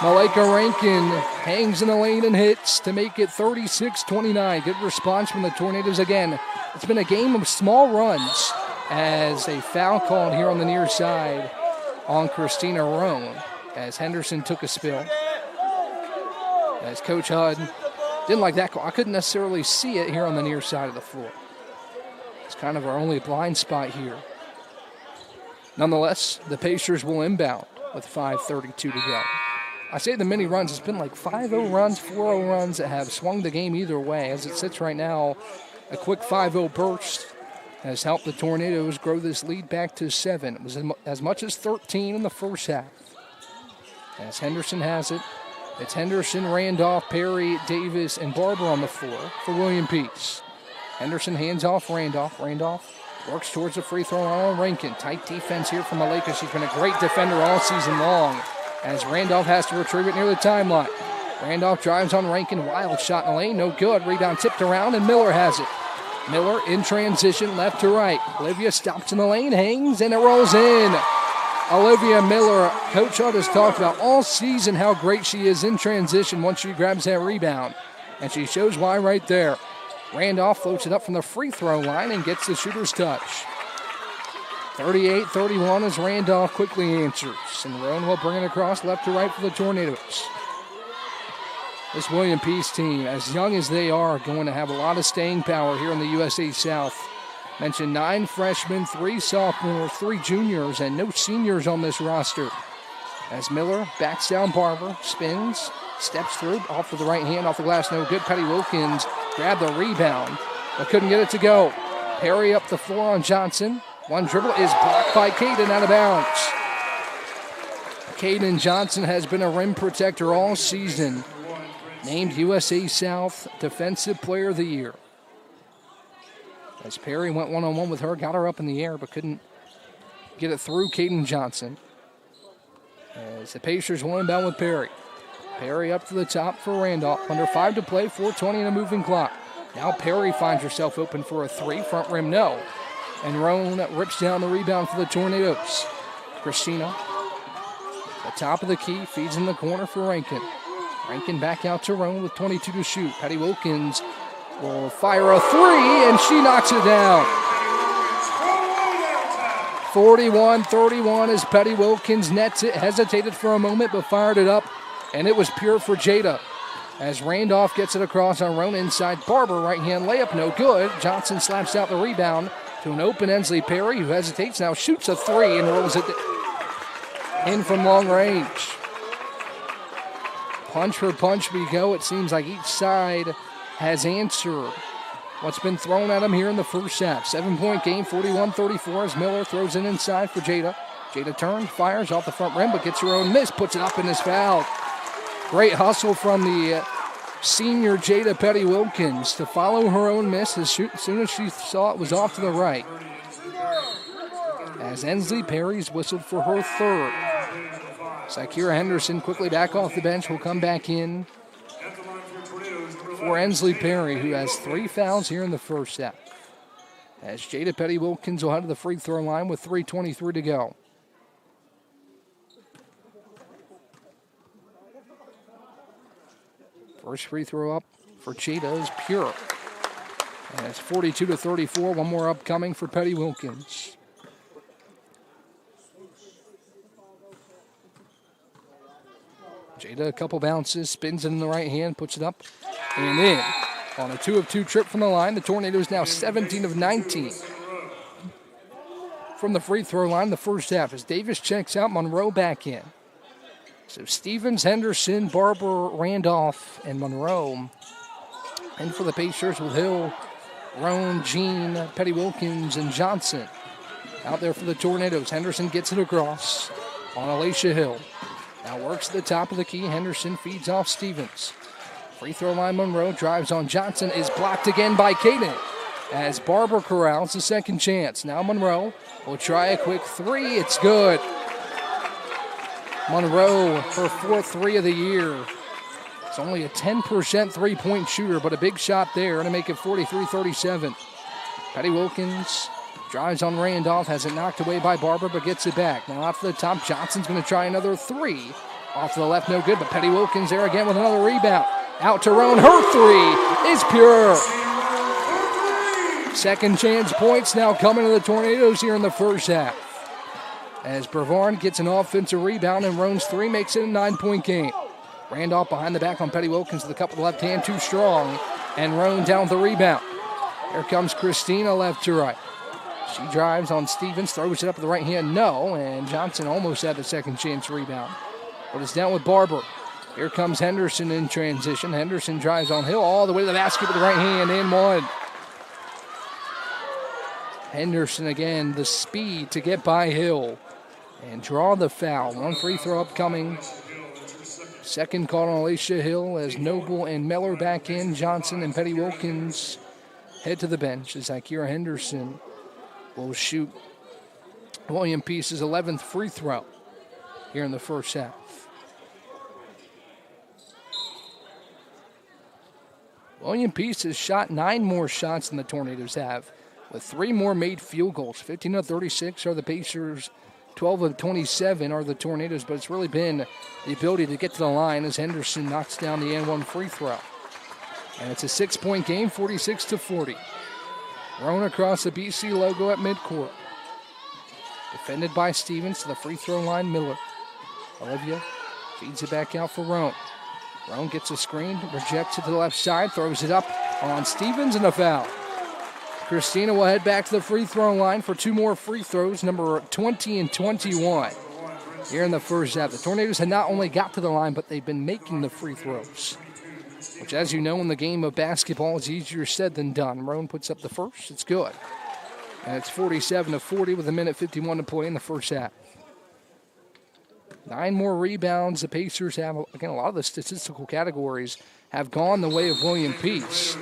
S1: Malika Rankin hangs in the lane and hits to make it 36-29. Good response from the Tornadoes again. It's been a game of small runs as a foul called here on the near side on Christina Roan as Henderson took a spill. As Coach Hudd didn't like that call. I couldn't necessarily see it here on the near side of the floor. It's kind of our only blind spot here. Nonetheless, the Pacers will inbound with 5:32 to go. I say the mini runs, it's been like 5-0 runs, 4-0 runs that have swung the game either way. As it sits right now, a quick 5-0 burst has helped the Tornadoes grow this lead back to 7. It was as much as 13 in the first half. As Henderson has it, it's Henderson, Randolph, Perry, Davis, and Barber on the floor for William Peace. Henderson hands off Randolph. Randolph works towards the free throw line on Rankin. Tight defense here from Malika. She's been a great defender all season long. As Randolph has to retrieve it near the timeline. Randolph drives on Rankin. Wild shot in the lane. No good. Rebound tipped around, and Miller has it. Miller in transition, left to right. Olivia stops in the lane, hangs, and it rolls in. Olivia Miller, Coach Hudd has talked about all season how great she is in transition once she grabs that rebound. And she shows why right there. Randolph floats it up from the free throw line and gets the shooter's touch. 38-31 as Randolph quickly answers. And Roan will bring it across left to right for the Tornadoes. This William Peace team, as young as they are, going to have a lot of staying power here in the USA South. Mentioned 9 freshmen, 3 sophomores, 3 juniors, and no seniors on this roster. As Miller backs down Barber, spins, steps through, off with the right hand, off the glass, no good. Petty Wilkins grabbed the rebound, but couldn't get it to go. Perry up the floor on Johnson. One dribble is blocked by Caden out of bounds. Caden Johnson has been a rim protector all season. Named USA South Defensive Player of the Year. As Perry went one-on-one with her, got her up in the air, but couldn't get it through Caden Johnson. As the Pacers will inbound with Perry. Perry up to the top for Randolph. Under 5 to play, 4:20 in a moving clock. Now Perry finds herself open for a 3. Front rim, no. And Roan rips down the rebound for the Tornadoes. Christina, the top of the key, feeds in the corner for Rankin. Rankin back out to Roan with 22 to shoot. Petty Wilkins will fire a 3, and she knocks it down. 41-31 as Petty Wilkins nets it. Hesitated for a moment, but fired it up, and it was pure for Jada. As Randolph gets it across on Roan inside. Barber, right-hand layup, no good. Johnson slaps out the rebound to an open Ensley Perry, who hesitates, now shoots a 3 and rolls it in from long range. Punch for punch we go. It seems like each side has answered what's been thrown at them here in the first half. 7-point game, 41-34 as Miller throws it inside for Jada. Jada turns, fires off the front rim, but gets her own miss, puts it up and is fouled. Great hustle from the senior Jada Petty Wilkins to follow her own miss as soon as she saw it was off to the right. As Ensley Perry's whistled for her 3rd. Sakira Henderson quickly back off the bench, will come back in for Ensley Perry, who has 3 fouls here in the first half. As Jada Petty Wilkins will head to the free throw line with 3:23 to go. First free throw up for Jada is pure. And it's 42-34. One more upcoming for Petty Wilkins. Jada, a couple bounces, spins it in the right hand, puts it up and in. On a 2-of-2 trip from the line, the Tornadoes now 17 of 19. From the free throw line, the first half, as Davis checks out, Monroe back in. So Stevens, Henderson, Barber, Randolph, and Monroe. And for the Pacers with Hill, Roan, Jean, Petty Wilkins, and Johnson. Out there for the Tornadoes. Henderson gets it across on Alicia Hill. Now works at the top of the key. Henderson feeds off Stevens. Free throw line, Monroe drives on Johnson, is blocked again by Caden. As Barber corrals the second chance. Now Monroe will try a quick three. It's good. Monroe, her fourth three of the year. It's only a 10% three-point shooter, but a big shot there to make it 43-37. Petty Wilkins drives on Randolph, has it knocked away by Barber, but gets it back. Now off to the top, Johnson's going to try another three. Off to the left, no good, but Petty Wilkins there again with another rebound. Out to Roan, her three is pure. Second chance points now coming to the Tornadoes here in the first half. As Brevard gets an offensive rebound and Roan's three makes it a 9-point game. Randolph behind the back on Petty Wilkins with a cup of the left hand, too strong. And Roan down with the rebound. Here comes Christina left to right. She drives on Stevens, throws it up with the right hand, no. And Johnson almost had the second chance rebound. But it's down with Barber. Here comes Henderson in transition. Henderson drives on Hill all the way to the basket with the right hand and one. Henderson again, the speed to get by Hill and draw the foul. One free throw upcoming. Second call on Alicia Hill as Noble and Miller back in. Johnson and Petty Wilkins head to the bench as Akira Henderson will shoot William Peace's 11th free throw here in the first half. William Peace has shot 9 more shots than the Tornadoes have, with 3 more made field goals. 15 of 36 are the Pacers, 12 of 27 are the Tornadoes, but it's really been the ability to get to the line as Henderson knocks down the N1 free throw. And it's a 6-point game, 46-40. Roan across the BC logo at midcourt. Defended by Stevens to the free throw line, Miller. Olivia feeds it back out for Roan. Roan gets a screen, rejects it to the left side, throws it up on Stevens and a foul. Christina will head back to the free throw line for 2 more free throws, number 20 and 21. Here in the first half, the Tornadoes had not only got to the line, but they've been making the free throws, which, as you know, in the game of basketball is easier said than done. Roan puts up the first. It's good. And it's 47-40 with 1:51 to play in the first half. 9 more rebounds. The Pacers have, again, a lot of the statistical categories have gone the way of William Peace.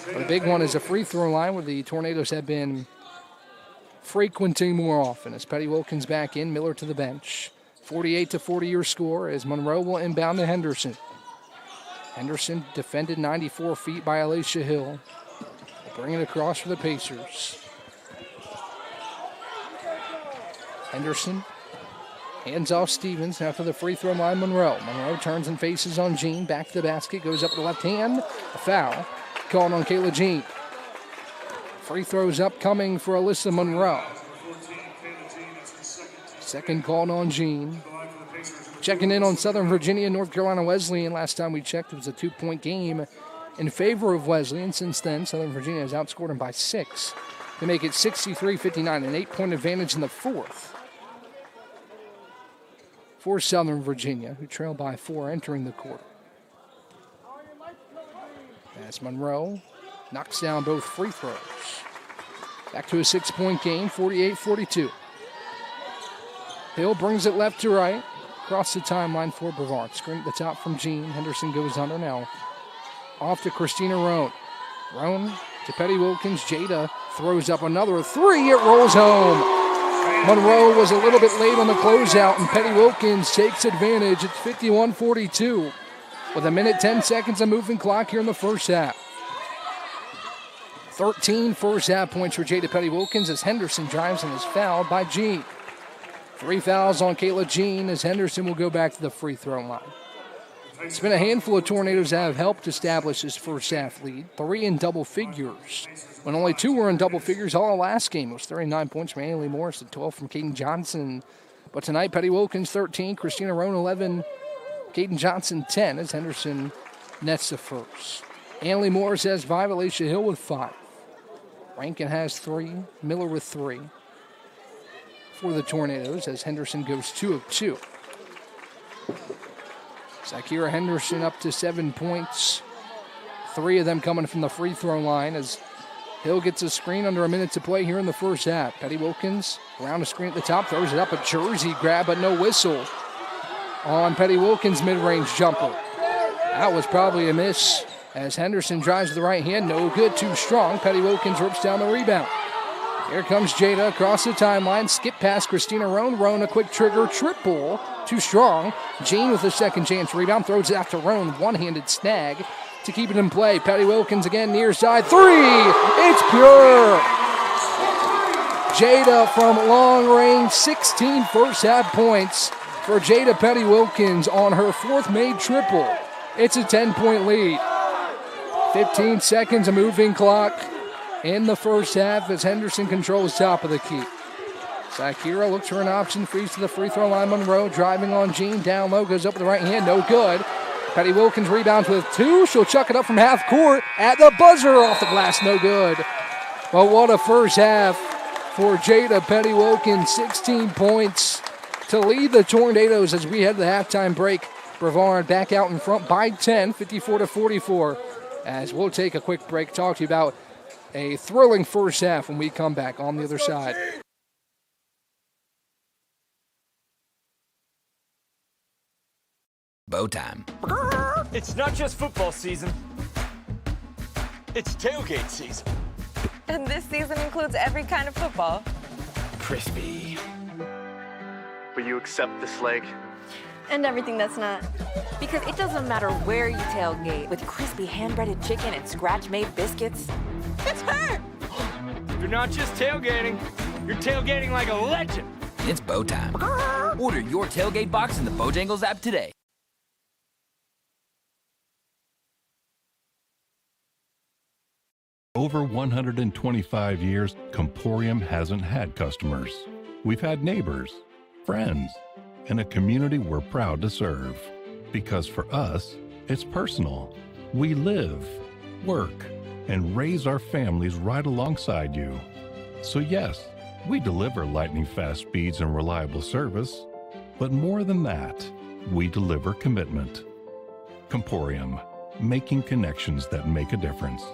S1: But the big one is a free throw line where the Tornadoes have been frequenting more often. As Petty Wilkins back in, Miller to the bench. 48-40 your score as Monroe will inbound to Henderson. Henderson defended 94 feet by Alicia Hill. Bring it across for the Pacers. Henderson hands off Stevens. Now to the free throw line, Monroe. Monroe turns and faces on Jean. Back to the basket. Goes up with the left hand. A foul called on Kayla Jean. Free throws upcoming for Alyssa Monroe. Second called on Jean. Checking in on Southern Virginia, North Carolina Wesleyan. Last time we checked, it was a 2-point game in favor of Wesleyan. Since then, Southern Virginia has outscored them by 6 to make it 63-59, an 8-point advantage in the fourth for Southern Virginia, who trail by 4 entering the quarter. As Monroe knocks down both free throws. Back to a 6-point game, 48-42. Hill brings it left to right. Across the timeline for Brevard. Screen at the top from Jean. Henderson goes under now. Off to Christina Roan. Roan to Petty Wilkins. Jada throws up another 3. It rolls home. Monroe was a little bit late on the closeout, and Petty Wilkins takes advantage. It's 51-42 with 1:10 seconds of moving clock here in the first half. 13 first half points for Jada Petty Wilkins as Henderson drives and is fouled by Jean. 3 fouls on Kayla Jean as Henderson will go back to the free throw line. It's been a handful of tornadoes that have helped establish this first half lead. 3 in double figures. When only 2 were in double figures, all last game was 39 points from Annalie Morris and 12 from Caden Johnson. But tonight, Petty Wilkins 13, Christina Roan 11, Caden Johnson 10 as Henderson nets the first. Annalie Morris has 5, Alicia Hill with 5. Rankin has 3, Miller with 3 for the Tornadoes as Henderson goes 2 of 2. Zakira Henderson up to 7 points. 3 of them coming from the free throw line as Hill gets a screen under a minute to play here in the first half. Petty Wilkins around the screen at the top, throws it up, a jersey grab, but no whistle on Petty Wilkins' mid-range jumper. That was probably a miss as Henderson drives to the right hand. No good, too strong. Petty Wilkins rips down the rebound. Here comes Jada across the timeline. Skip past Christina Roan. Roan a quick trigger triple. Too strong. Jean with a second chance rebound. Throws it out to Roan. One-handed snag to keep it in play. Petty Wilkins again near side. 3! It's pure! Jada from long range. 16 first half points for Jada Petty Wilkins on her 4th made triple. It's a 10-point lead. 15 seconds, a moving clock in the first half as Henderson controls top of the key. Zakira looks for an option, frees to the free throw line. Monroe driving on Jean, down low, goes up with the right hand, no good. Petty Wilkins rebounds with 2. She'll chuck it up from half court at the buzzer, off the glass, no good. But what a first half for Jada Petty Wilkins, 16 points to lead the Tornadoes as we head to the halftime break. Brevard back out in front by 10, 54-44. As we'll take a quick break, talk to you about a thrilling first half when we come back on the other side.
S2: Bow time.
S3: It's not just football season. It's tailgate season.
S4: And this season includes every kind of football.
S3: Crispy.
S5: Will you accept this leg?
S6: And everything that's not.
S4: Because it doesn't matter where you tailgate, with crispy hand-breaded chicken and scratch-made biscuits. It's her!
S3: You're not just tailgating. You're tailgating like a legend.
S2: It's bow time. Order your tailgate box in the Bojangles app today.
S7: Over 125 years, Comporium hasn't had customers. We've had neighbors, friends, and a community we're proud to serve. Because for us, it's personal. We live, work, and raise our families right alongside you. So yes, we deliver lightning-fast speeds and reliable service, but more than that, we deliver commitment. Comporium, making connections that make a difference.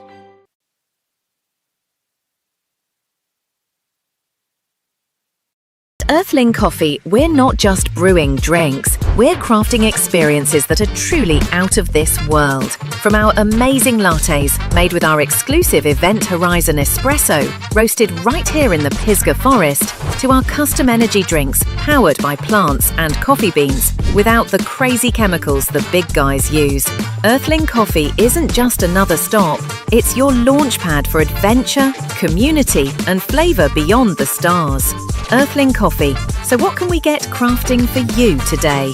S8: Earthling Coffee, we're not just brewing drinks, we're crafting experiences that are truly out of this world. From our amazing lattes, made with our exclusive Event Horizon espresso, roasted right here in the Pisgah Forest, to our custom energy drinks, powered by plants and coffee beans, without the crazy chemicals the big guys use. Earthling Coffee isn't just another stop, it's your launchpad for adventure, community, and flavour beyond the stars. Earthling Coffee. So what can we get crafting for you today?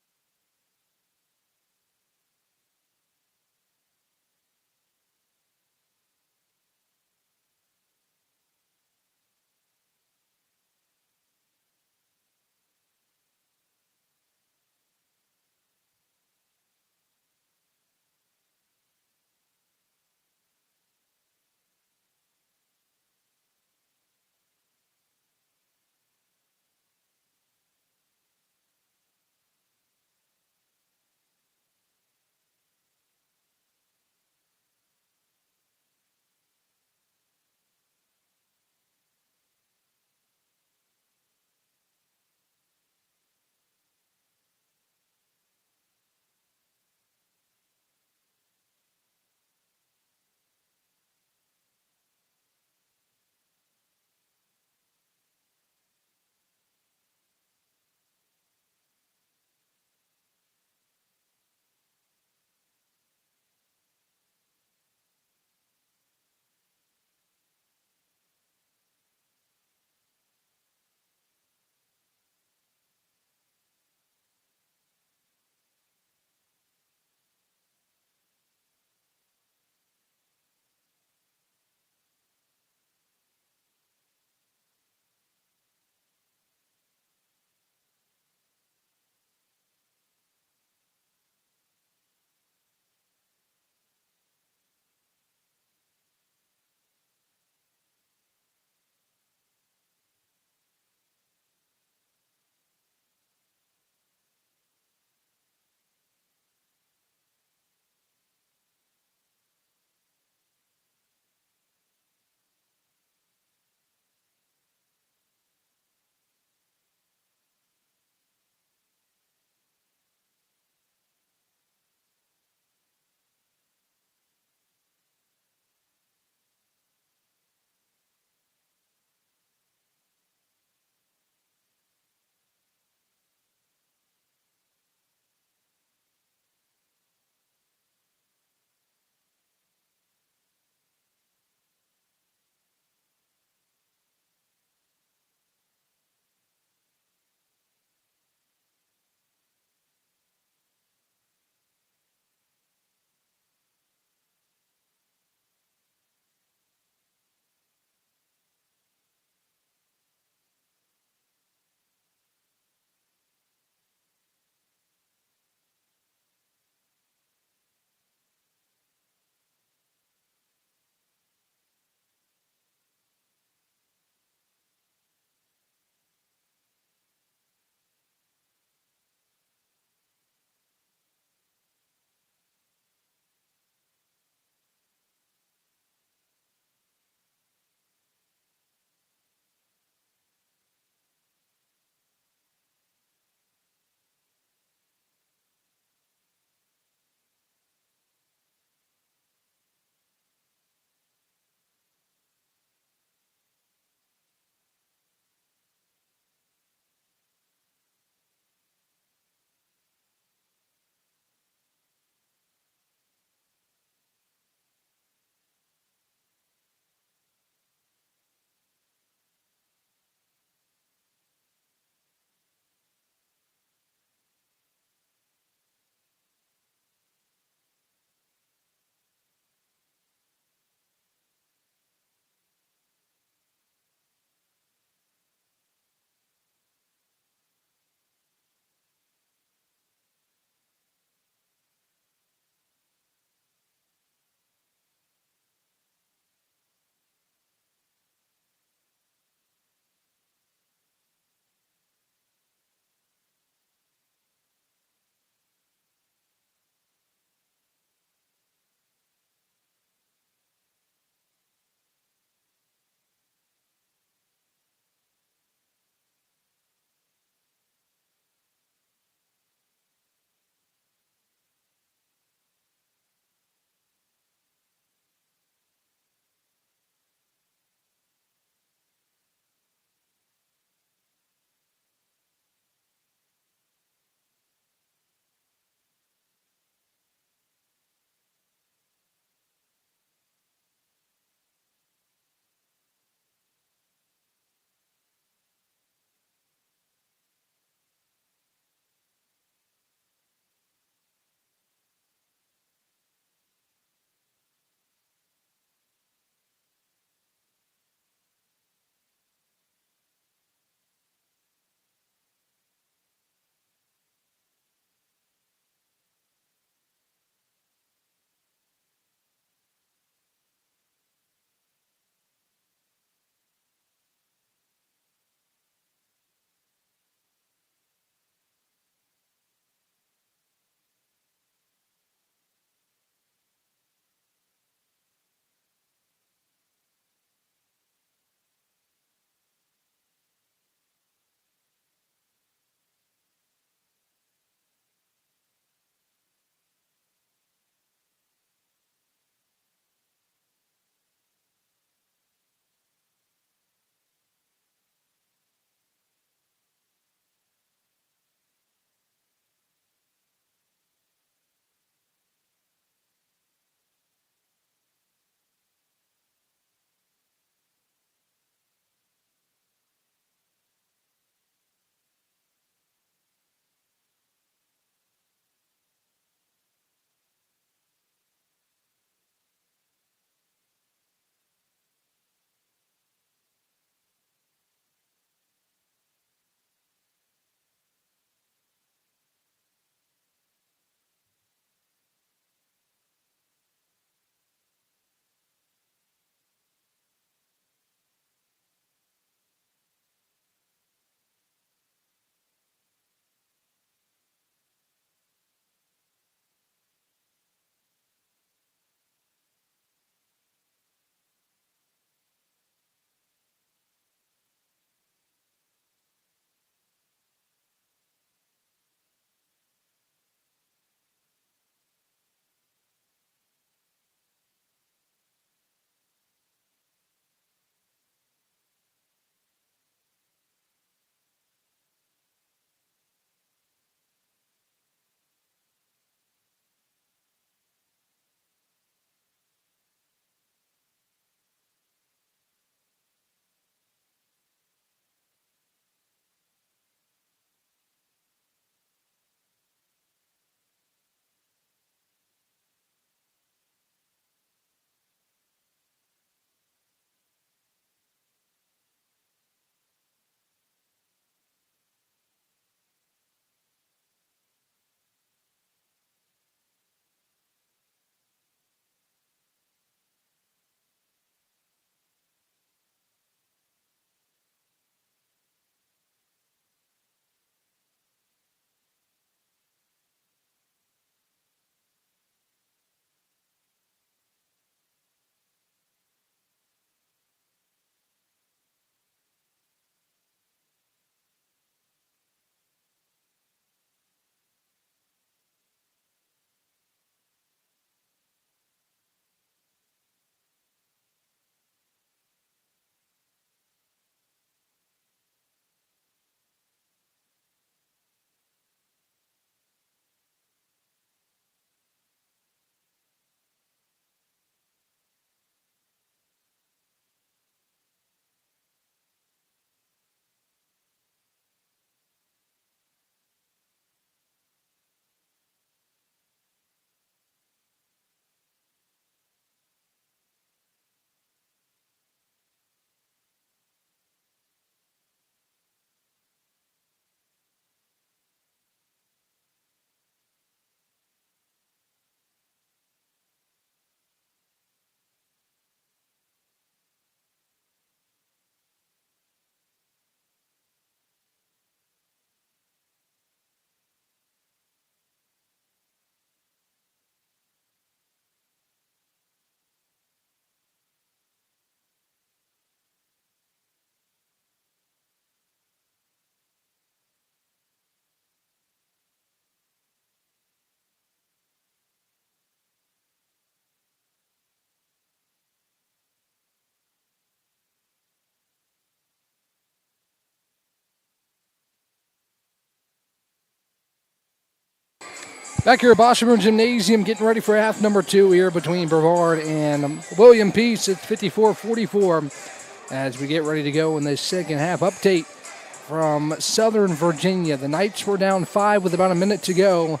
S1: Back here at Boschman Gymnasium, getting ready for half number 2 here between Brevard and William Peace. It's 54-44 as we get ready to go in this second half. Update from Southern Virginia. The Knights were down 5 with about a minute to go,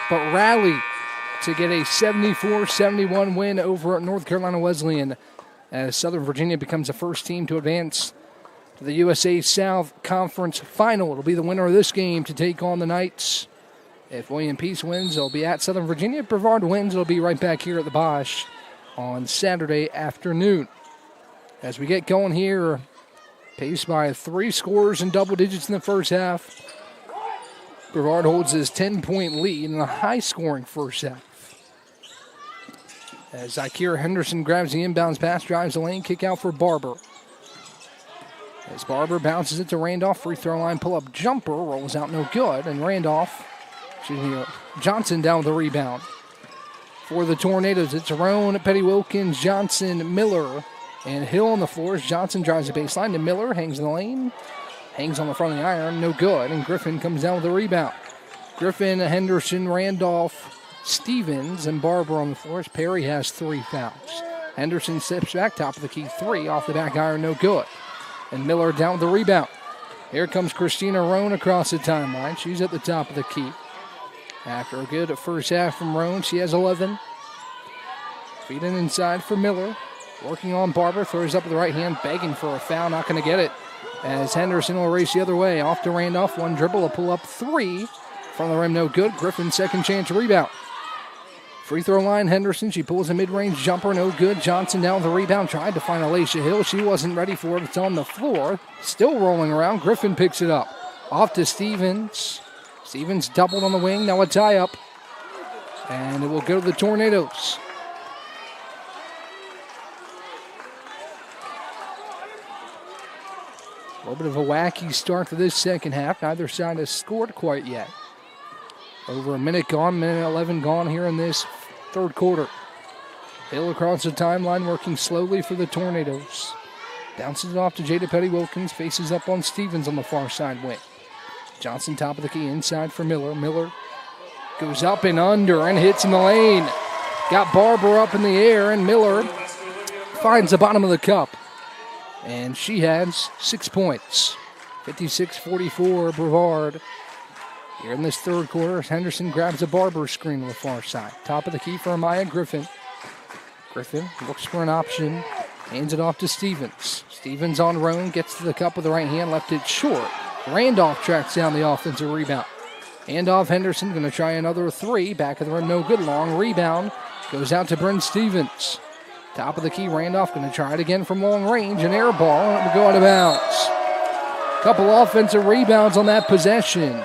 S1: but rallied to get a 74-71 win over at North Carolina Wesleyan as Southern Virginia becomes the first team to advance to the USA South Conference Final. It'll be the winner of this game to take on the Knights. If William Peace wins, it'll be at Southern Virginia. If Brevard wins, it'll be right back here at the Bosch on Saturday afternoon. As we get going here, paced by 3 scores in double digits in the first half. Brevard holds his 10-point lead in a high-scoring first half. As Zykeira Henderson grabs the inbounds pass, drives the lane, kick out for Barber. As Barber bounces it to Randolph, free throw line pull-up jumper, rolls out no good, and Johnson down with the rebound. For the Tornadoes, it's Roan, Petty Wilkins, Johnson, Miller, and Hill on the floor as Johnson drives the baseline to Miller, hangs in the lane, hangs on the front of the iron, no good, and Griffin comes down with the rebound. Griffin, Henderson, Randolph, Stevens, and Barber on the floor as Perry has 3 fouls. Henderson steps back, top of the key, 3, off the back iron, no good. And Miller down with the rebound. Here comes Christina Roan across the timeline. She's at the top of the key. After a good first half from Roan, she has 11. Feeding inside for Miller. Working on Barber, throws up with the right hand, begging for a foul, not going to get it. As Henderson will race the other way. Off to Randolph, 1 dribble, a pull up 3. From the rim, no good. Griffin, second chance rebound. Free throw line, Henderson. She pulls a mid-range jumper, no good. Johnson down with the rebound, tried to find Alicia Hill. She wasn't ready for it. It's on the floor. Still rolling around. Griffin picks it up. Off to Stevens. Stevens doubled on the wing. Now a tie-up. And it will go to the Tornadoes. A little bit of a wacky start to this second half. Neither side has scored quite yet. Over a minute gone, minute 11 gone here in this third quarter. Hill across the timeline, working slowly for the Tornadoes. Bounces it off to Jada Petty Wilkins, faces up on Stevens on the far side wing. Johnson top of the key, inside for Miller. Miller goes up and under and hits in the lane. Got Barber up in the air, and Miller finds the bottom of the cup. And she has 6 points. 56-44 Brevard. Here in this third quarter, Henderson grabs a Barber screen on the far side. Top of the key for Amaya Griffin. Griffin looks for an option, hands it off to Stevens. Stevens on Roan, gets to the cup with the right hand, left it short. Randolph tracks down the offensive rebound. Hand off Henderson, going to try another 3. Back of the rim, no good. Long rebound. Goes out to Brent Stevens. Top of the key, Randolph going to try it again from long range. An air ball, and it will go out of bounds. Couple offensive rebounds on that possession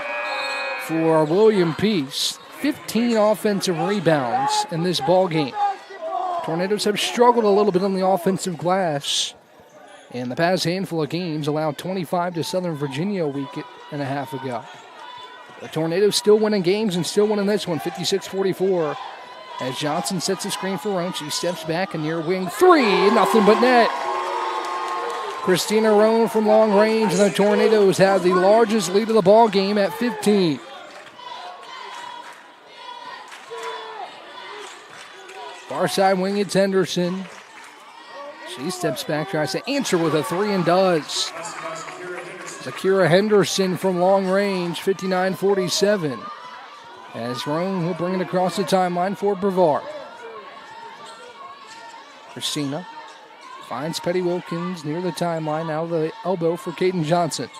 S1: for William Peace. 15 offensive rebounds in this ball game. Tornadoes have struggled a little bit on the offensive glass. In the past handful of games, allowed 25 to Southern Virginia a week and a half ago. The Tornadoes still winning games and still winning this one, 56-44. As Johnson sets the screen for Roan, she steps back, a near wing 3, nothing but net. Christina Roan from long range, and the Tornadoes have the largest lead of the ball game at 15. Far side wing, it's Henderson. She steps back, tries to answer with a 3 and does. Zykeira Henderson from long range, 59-47. As Roan will bring it across the timeline for Brevard. Christina finds Petty Wilkins near the timeline, out of the elbow for Caden Johnson.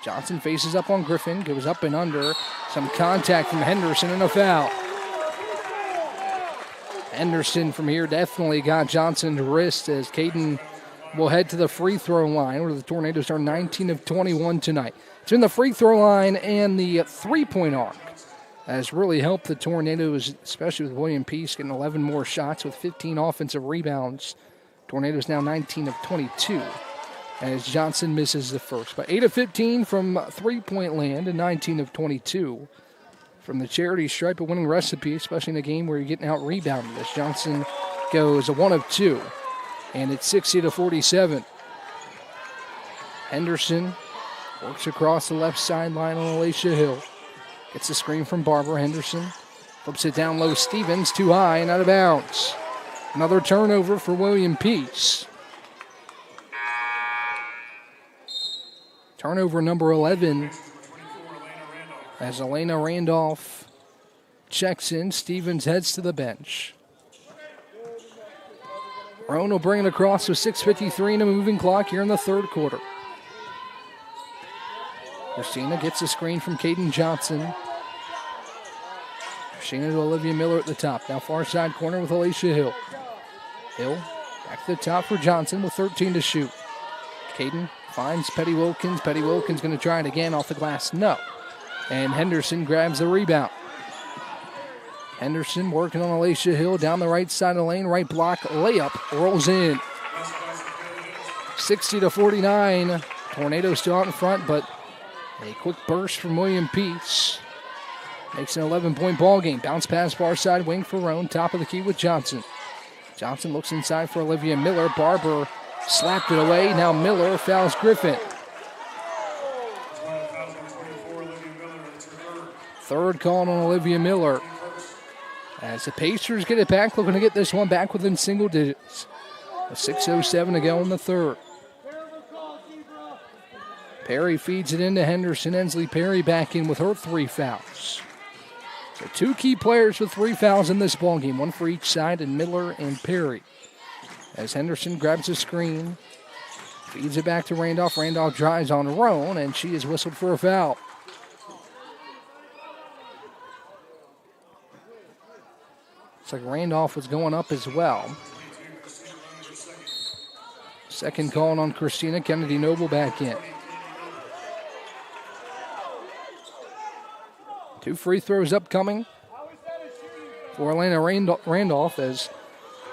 S1: Johnson faces up on Griffin, goes up and under. Some contact from Henderson and a foul. Henderson from here definitely got Johnson's wrist as Caden will head to the free throw line, where the Tornadoes are 19 of 21 tonight. It's been the free throw line and the three-point arc has really helped the Tornadoes, especially with William Peace getting 11 more shots with 15 offensive rebounds. Tornadoes now 19 of 22 as Johnson misses the first. But 8 of 15 from three-point land and 19 of 22 from the charity stripe, a winning recipe, especially in a game where you're getting out-rebounded. As Johnson goes a 1 of 2, and it's 60-47. Henderson works across the left sideline on Alicia Hill. Gets the screen from Barber. Henderson Flips it down low. Stevens too high and out of bounds. Another turnover for William Peace. Turnover number 11 as Elena Randolph checks in. Stevens heads to the bench. Roan will bring it across with 6:53 and a moving clock here in the third quarter. Christina gets a screen from Caden Johnson. Christina to Olivia Miller at the top. Now far side corner with Alicia Hill. Hill back to the top for Johnson with 13 to shoot. Caden finds Petty Wilkins. Petty Wilkins going to try it again off the glass. No. And Henderson grabs the rebound. Henderson working on Alicia Hill down the right side of the lane. Right block layup rolls in. 60-49. Tornadoes still out in front, but a quick burst from William Peace makes an 11-point ball game. Bounce pass far side wing for Roan. Top of the key with Johnson. Johnson looks inside for Olivia Miller. Barber slapped it away. Now Miller fouls Griffin. Third call on Olivia Miller. As the Pacers get it back, looking to get this one back within single digits. With 6:07 to go in the third. Perry feeds it into Henderson. Ensley Perry back in with her 3 fouls. So 2 key players with 3 fouls in this ballgame, 1 for each side, and Miller and Perry. As Henderson grabs the screen, feeds it back to Randolph. Randolph drives on Roan, and she is whistled for a foul. Looks like Randolph was going up as well. Second call on Christina. Kennedy Noble back in. 2 free throws upcoming for Elena Randolph as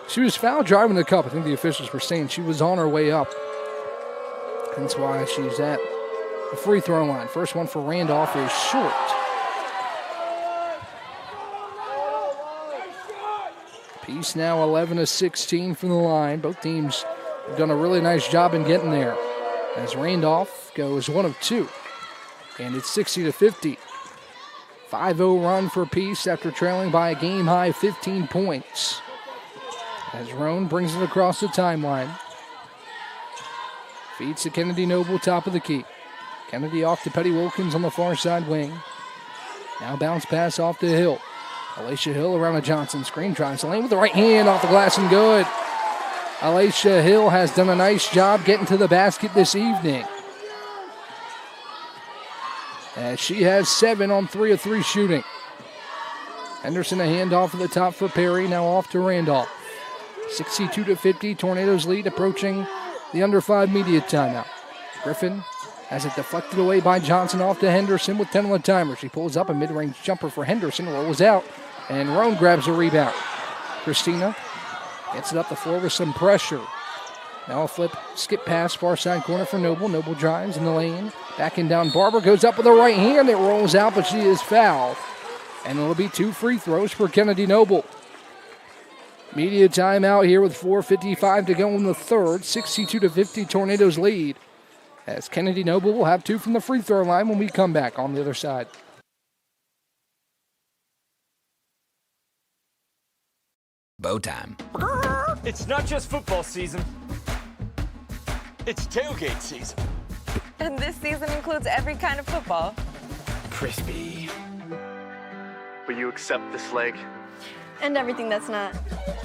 S1: she was fouled driving the cup. I think the officials were saying she was on her way up. That's why she's at the free throw line. First one for Randolph is short. Peace now 11-16 from the line. Both teams have done a really nice job in getting there. As Randolph goes 1 of 2. And it's 60-50. 5-0 run for Peace after trailing by a game-high 15 points. As Roan brings it across the timeline. Feeds to Kennedy Noble, top of the key. Kennedy off to Petty Wilkins on the far side wing. Now bounce pass off to Hill. Alicia Hill around a Johnson screen. Drives the lane with the right hand off the glass and good. Alicia Hill has done a nice job getting to the basket this evening. As she has 7 on 3 of 3 shooting. Henderson a handoff at the top for Perry. Now off to Randolph. 62-50. Tornadoes lead approaching the under 5 media timeout. Griffin has it deflected away by Johnson off to Henderson with 10 on the timer. She pulls up a mid-range jumper for Henderson. Rolls out. And Roan grabs a rebound. Christina gets it up the floor with some pressure. Now a flip, skip pass, far side corner for Noble. Noble drives in the lane. Backing down, Barber goes up with the right hand. It rolls out, but she is fouled. And it'll be 2 free throws for Kennedy Noble. Media timeout here with 4:55 to go in the third. 62-50, Tornadoes lead. As Kennedy Noble will have 2 from the free throw line when we come back on the other side.
S2: Bow time.
S3: It's not just football season. It's tailgate season.
S4: And this season includes every kind of football.
S2: Crispy.
S5: Will you accept this leg?
S6: And everything that's not.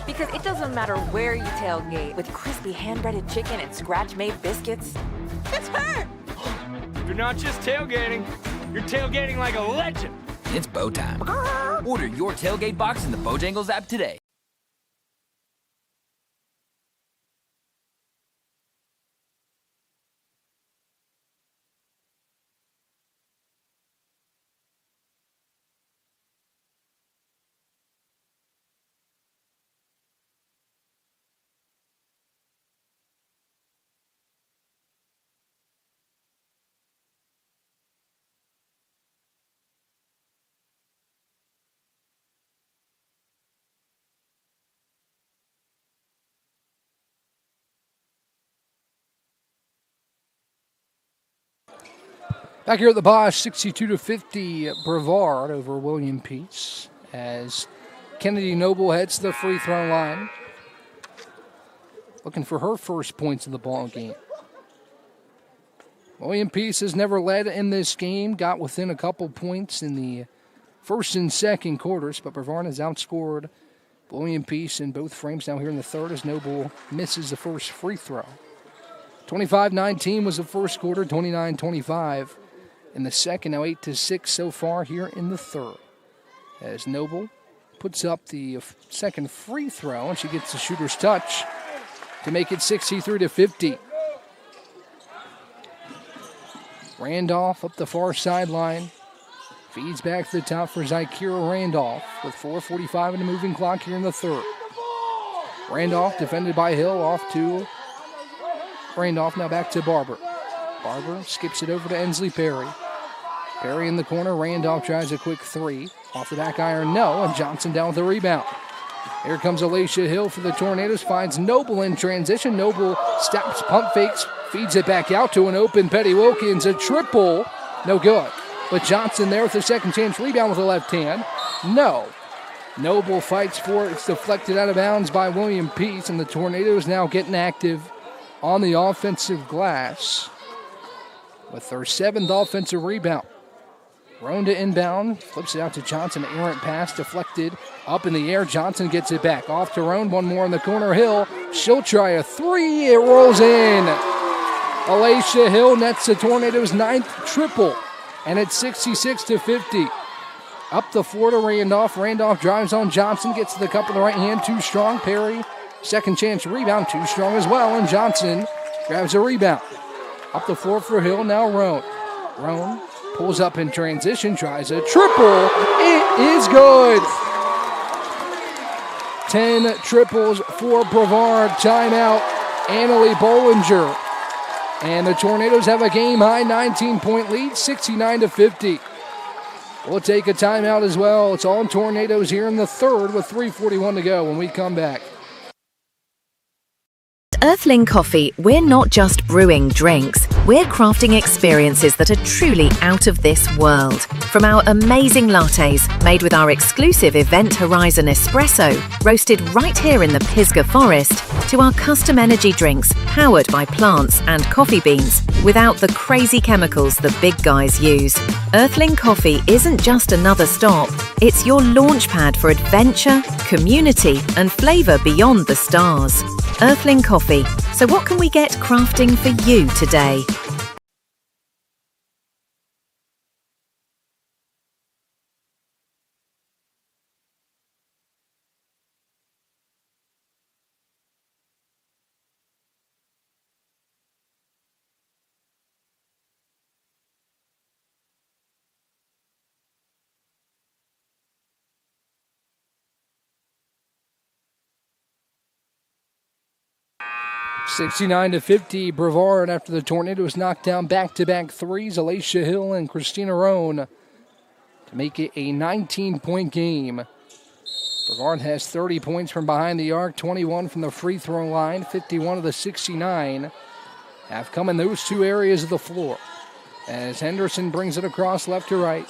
S4: Because it doesn't matter where you tailgate, with crispy hand-breaded chicken and scratch-made biscuits. It's her!
S3: You're not just tailgating. You're tailgating like a legend.
S2: It's bow time. Order your tailgate box in the Bojangles app today.
S1: Back here at the Bosch, 62-50 Brevard over William Peace. as Kennedy Noble heads to the free throw line, looking for her first points in the ball game. William Peace has never led in this game, got within a couple points in the first and second quarters, but Brevard has outscored William Peace in both frames now here in the third as Noble misses the first free throw. 25-19 was the first quarter, 29-25 in the second, now 8-6 so far here in the third. As Noble puts up the second free throw, and she gets the shooter's touch to make it 63-50. Randolph up the far sideline. Feeds back to the top for Zykira Randolph with 4:45 in the moving clock here in the third. Randolph defended by Hill, off to Randolph, now back to Barber. Barber skips it over to Ensley Perry. Perry in the corner, Randolph tries a quick three. Off the back iron, no, and Johnson down with the rebound. Here comes Alicia Hill for the Tornadoes, finds Noble in transition. Noble stops, pump fakes, feeds it back out to an open Petty Wilkins, a triple, no good. But Johnson there with a second chance rebound with the left hand, no. Noble fights for it, it's deflected out of bounds by William Peace, and the Tornadoes now getting active on the offensive glass with their seventh offensive rebound. Roan to inbound, flips it out to Johnson, errant pass deflected up in the air. Johnson gets it back, off to Roan, one more in the corner. Hill, she'll try a three, it rolls in. Alicia Hill nets the Tornadoes' ninth triple, and it's 66-50. Up the floor to Randolph. Randolph drives on Johnson, gets to the cup with the right hand, too strong. Perry, second chance rebound, too strong as well, and Johnson grabs a rebound. Up the floor for Hill, now Roan. Roan pulls up in transition, tries a triple. It is good. 10 triples for Brevard. Timeout, Annalie Bollinger. And the Tornadoes have a game-high 19-point lead, 69-50. We'll take a timeout as well. It's all Tornadoes here in the third with 3:41 to go when we come back.
S8: Earthling Coffee, we're not just brewing drinks, we're crafting experiences that are truly out of this world. From our amazing lattes, made with our exclusive Event Horizon espresso, roasted right here in the Pisgah Forest, to our custom energy drinks, powered by plants and coffee beans, without the crazy chemicals the big guys use. Earthling Coffee isn't just another stop, it's your launchpad for adventure, community, and flavour beyond the stars. Earthling Coffee. So what can we get crafting for you today?
S1: $69-50, Brevard after the Tornadoes knocked down back-to-back threes. Alicia Hill and Christina Roan to make it a 19-point game. Brevard has 30 points from behind the arc, 21 from the free throw line, 51 of the 69 have come in those two areas of the floor. As Henderson brings it across left to right.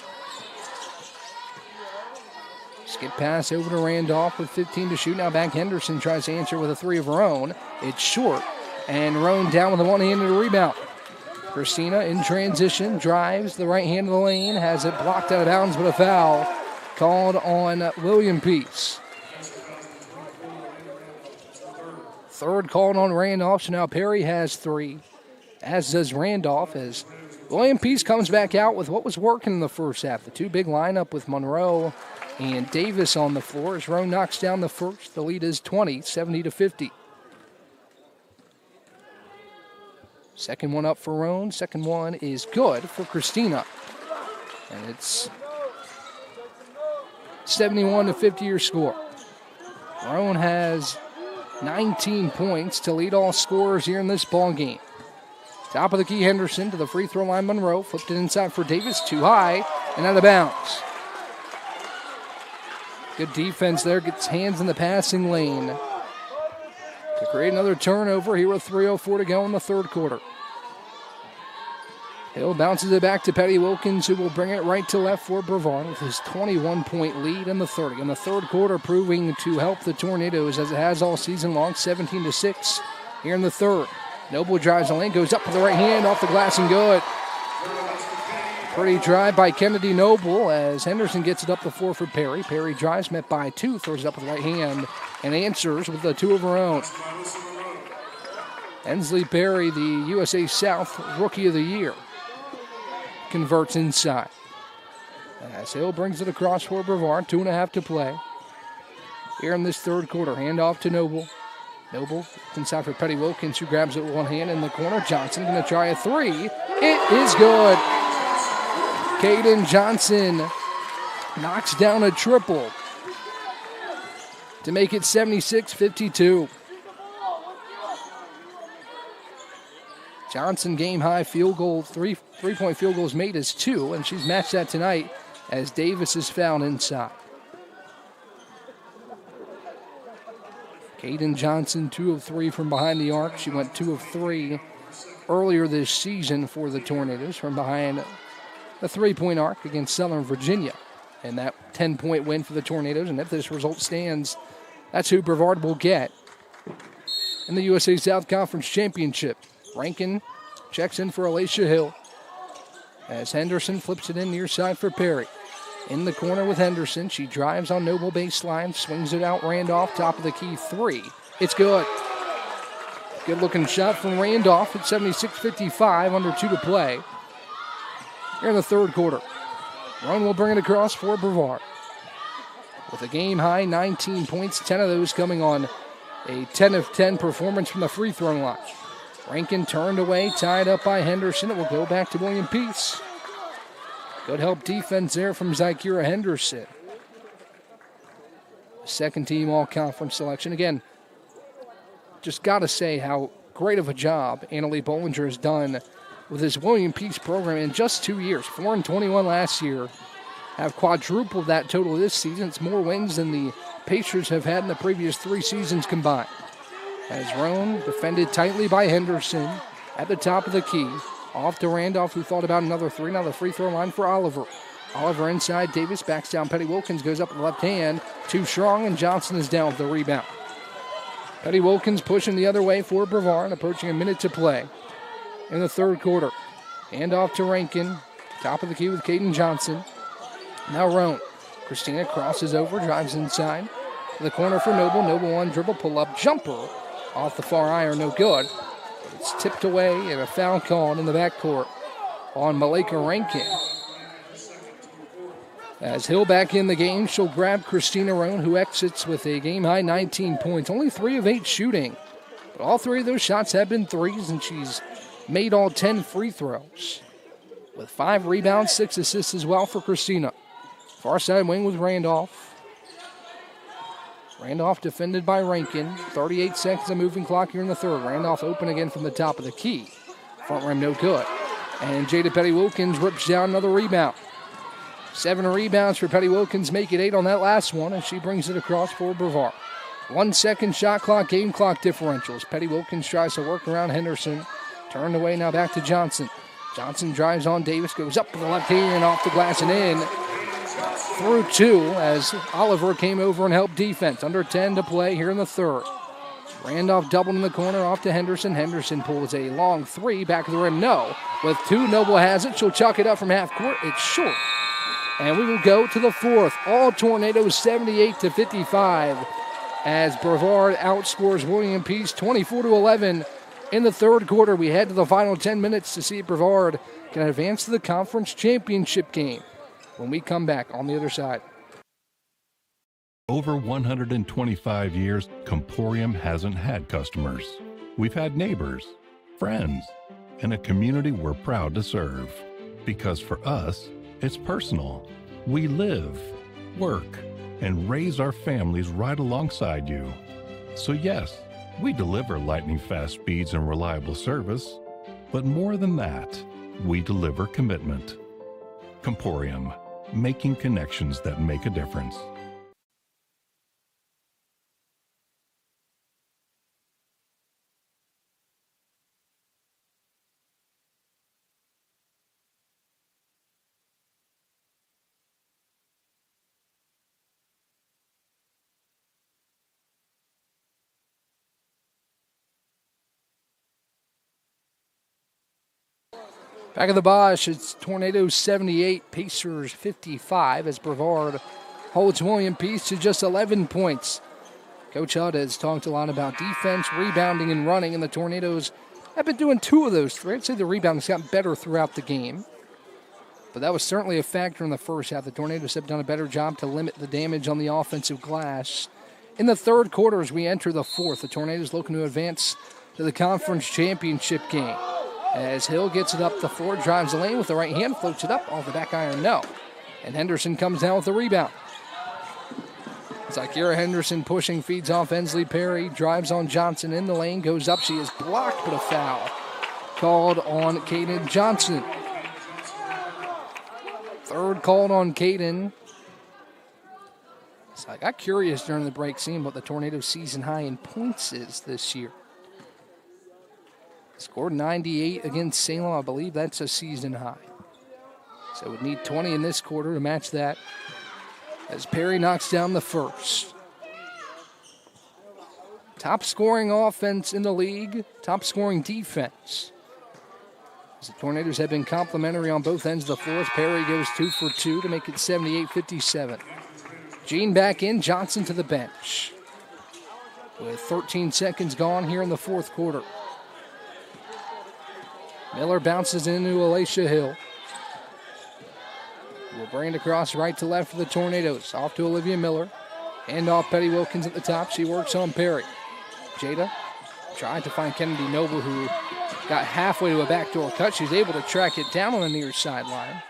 S1: Skip pass over to Randolph with 15 to shoot. Now back Henderson tries to answer with a three of her own. It's short, and Roan down with a one-handed rebound. Christina in transition, drives the right hand of the lane, has it blocked out of bounds, but a foul called on William Peace. Third called on Randolph, so now Perry has three, as does Randolph, as William Peace comes back out with what was working in the first half. The two big lineup with Monroe and Davis on the floor as Roan knocks down the first. The lead is 20, 70-50. Second one up for Roan. Second one is good for Christina. And it's 71-50 your score. Roan has 19 points to lead all scorers here in this ball game. Top of the key, Henderson to the free throw line. Monroe flipped it inside for Davis. Too high and out of bounds. Good defense there. Gets hands in the passing lane to create another turnover here with 3:04 to go in the third quarter. Hill bounces it back to Petty Wilkins, who will bring it right to left for Brevard with his 21-point lead in the 30. In the third quarter, proving to help the Tornadoes as it has all season long, 17-6 here in the third. Noble drives the lane, goes up with the right hand, off the glass and good. Pretty drive by Kennedy Noble as Henderson gets it up the floor for Perry. Perry drives, met by two, throws it up with the right hand, and answers with a two of her own. Ensley Perry, the USA South Rookie of the Year, converts inside. As Hill brings it across for Brevard, 2.5 to play. Here in this third quarter, handoff to Noble. Noble inside for Petty Wilkins, who grabs it with one hand in the corner. Johnson going to try a three. It is good. Caden Johnson knocks down a triple to make it 76-52. Johnson game-high field goal, three-point field goals made is 2, and she's matched that tonight as Davis is fouled inside. Caden Johnson, 2 of 3 from behind the arc. She went 2 of 3 earlier this season for the Tornadoes from behind the three-point arc against Southern Virginia. And that 10-point win for the Tornadoes. And if this result stands, that's who Brevard will get in the USA South Conference Championship. Rankin checks in for Alicia Hill as Henderson flips it in near side for Perry. In the corner with Henderson. She drives on Noble baseline, swings it out. Randolph, top of the key, 3. It's good. Good-looking shot from Randolph at 76-55, under 2 to play. Here in the third quarter. Roan will bring it across for Brevard. With a game-high 19 points, 10 of those coming on a 10 of 10 performance from the free-throw line. Rankin turned away, tied up by Henderson. It will go back to William Peace. Good help defense there from Zykira Henderson. Second team all-conference selection. Again, just got to say how great of a job Annalie Bollinger has done with his William Peace program in just 2 years. 4-21 last year. Have quadrupled that total this season. It's more wins than the Pacers have had in the previous 3 seasons combined. As Roan defended tightly by Henderson at the top of the key. Off to Randolph, who thought about another 3. Now the free throw line for Oliver. Oliver inside. Davis backs down. Petty Wilkins goes up with the left hand. Too strong, and Johnson is down with the rebound. Petty Wilkins pushing the other way for Brevard, approaching a minute to play in the third quarter. Hand off to Rankin. Top of the key with Caden Johnson. Now Roan. Christina crosses over, drives inside. The corner for Noble. Noble one dribble, pull up, jumper. Off the far iron, no good. It's tipped away and a foul called in the backcourt on Malika Rankin. As Hill back in the game, she'll grab Christina Roan, who exits with a game-high 19 points. Only 3 of 8 shooting. But all 3 of those shots have been threes, and she's made all 10 free throws. With 5 rebounds, 6 assists as well for Christina. Far side wing with Randolph. Randolph defended by Rankin. 38 seconds of moving clock here in the third. Randolph open again from the top of the key. Front rim no good. And Jada Petty Wilkins rips down another rebound. 7 rebounds for Petty Wilkins, make it 8 on that last one, and she brings it across for Brevard. 1 second shot clock, game clock differentials. Petty Wilkins tries to work around Henderson. Turned away, now back to Johnson. Johnson drives on Davis, goes up with the left hand, off the glass and in. Through 2 as Oliver came over and helped defense. Under 10 to play here in the third. Randolph doubled in the corner, off to Henderson. Henderson pulls a long 3, back of the rim, no. With 2, Noble has it. She'll chuck it up from half court. It's short. And we will go to the fourth. All Tornadoes 78-55 as Brevard outscores William Peace 24-11 in the third quarter. We head to the final 10 minutes to see if Brevard can advance to the conference championship game when we come back on the other side.
S7: Over 125 years, Comporium hasn't had customers. We've had neighbors, friends, and a community we're proud to serve. Because for us, it's personal. We live, work, and raise our families right alongside you. So yes, we deliver lightning-fast speeds and reliable service, but more than that, we deliver commitment. Comporium, making connections that make a difference.
S1: Back of the Bosch, it's Tornadoes 78, Pacers 55 as Brevard holds William Peace to just 11 points. Coach Hudd has talked a lot about defense, rebounding, and running, and the Tornadoes have been doing two of those three. I'd say the rebounding's gotten better throughout the game. But that was certainly a factor in the first half. The Tornadoes have done a better job to limit the damage on the offensive glass. In the third quarter, as we enter the fourth, the Tornadoes looking to advance to the conference championship game. As Hill gets it up the floor, drives the lane with the right hand, floats it up off the back iron, no. And Henderson comes down with the rebound. It's like Akira Henderson pushing, feeds off Ensley Perry, drives on Johnson in the lane, goes up. She is blocked, but a foul called on Kaden Johnson. Third called on Kaden. So I got curious during the break seeing what the Tornadoes' season high in points is this year. Scored 98 against Salem. I believe that's a season high. So would need 20 in this quarter to match that. As Perry knocks down the first. Top scoring offense in the league, top scoring defense. As the Tornadoes have been complimentary on both ends of the floor. Perry goes 2 for 2 to make it 78-57. Jean back in, Johnson to the bench. With 13 seconds gone here in the fourth quarter. Miller bounces into Alacia Hill. We'll bring it across right to left for the Tornadoes. Off to Olivia Miller. Hand off Petty Wilkins at the top. She works on Perry. Jada tried to find Kennedy Noble, who got halfway to a backdoor cut. She's able to track it down on the near sideline.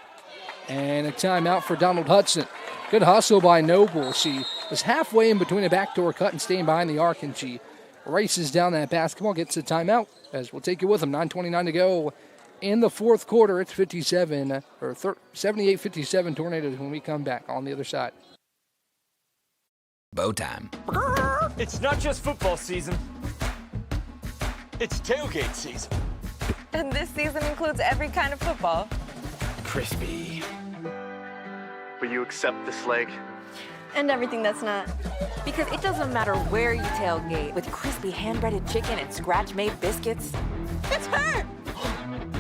S1: And a timeout for Donald Hudson. Good hustle by Noble. She was halfway in between a backdoor cut and staying behind the arc, and she races down that basketball, gets a timeout, as we'll take it with them. 9:29 to go in the fourth quarter. It's 78-57 Tornadoes when we come back on the other side.
S2: Bow time.
S3: It's not just football season. It's tailgate season.
S4: And this season includes every kind of football.
S3: Crispy.
S5: Will you accept this leg?
S6: And everything that's not.
S4: Because it doesn't matter where you tailgate, with crispy hand-breaded chicken and scratch-made biscuits. It's her!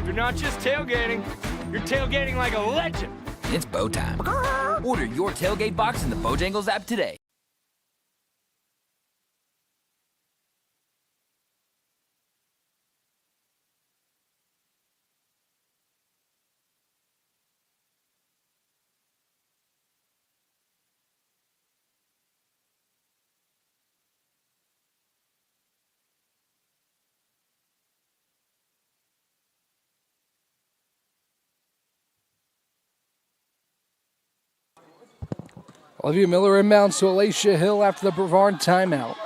S3: You're not just tailgating. You're tailgating like a legend.
S2: It's bow time. Order your tailgate box in the Bojangles app today.
S1: Olivia Miller inbounds to Alacia Hill after the Brevard timeout.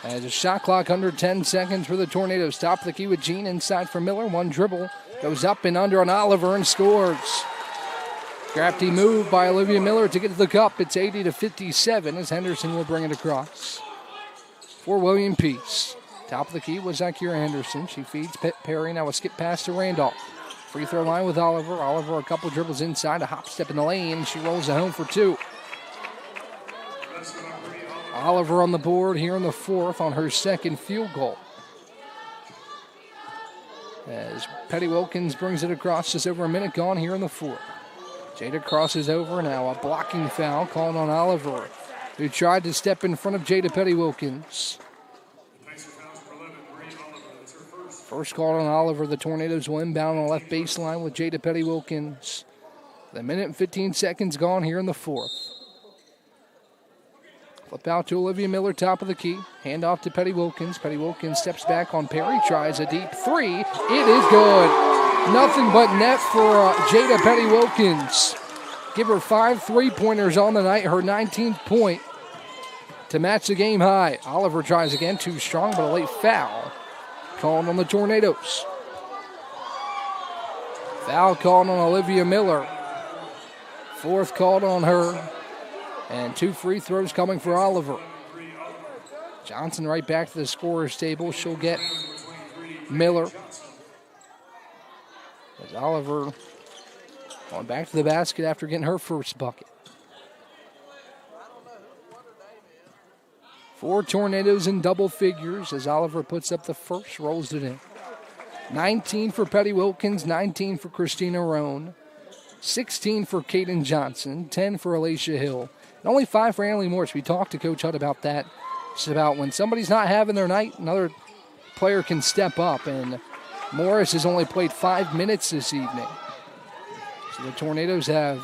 S1: As a shot clock under 10 seconds for the Tornadoes. Top of the key with Jean inside for Miller. One dribble. Goes up and under on Oliver and scores. Crafty move by Olivia Miller to get to the cup. It's 80-57 as Henderson will bring it across. For William Peace. Top of the key was Akira Henderson. She feeds Perry. Now a skip pass to Randolph. Free throw line with Oliver. Oliver a couple dribbles inside. A hop step in the lane. She rolls it home for two. Oliver on the board here in the fourth on her second field goal. As Petty Wilkins brings it across, just over a minute gone here in the fourth. Jada crosses over now. A blocking foul called on Oliver, who tried to step in front of Jada Petty Wilkins. First call on Oliver. The Tornadoes will inbound on the left baseline with Jada Petty Wilkins. The minute and 15 seconds gone here in the fourth. Flip out to Olivia Miller, top of the key. Hand off to Petty Wilkins. Petty Wilkins steps back on Perry, tries a deep three. It is good. Nothing but net for Jada Petty Wilkins. Give her 5 3-pointers on the night, her 19th point to match the game high. Oliver tries again, too strong, but a late foul called on the Tornadoes. Foul called on Olivia Miller. Fourth called on her. And 2 free throws coming for Oliver. Johnson right back to the scorer's table. She'll get Miller. As Oliver going back to the basket after getting her first bucket. 4 Tornadoes in double figures as Oliver puts up the first, rolls it in. 19 for Petty Wilkins, 19 for Christina Roan, 16 for Kaden Johnson, 10 for Alicia Hill, and only 5 for Annalie Morris. We talked to Coach Hutt about that. It's about when somebody's not having their night, another player can step up, and Morris has only played 5 minutes this evening. So the Tornadoes have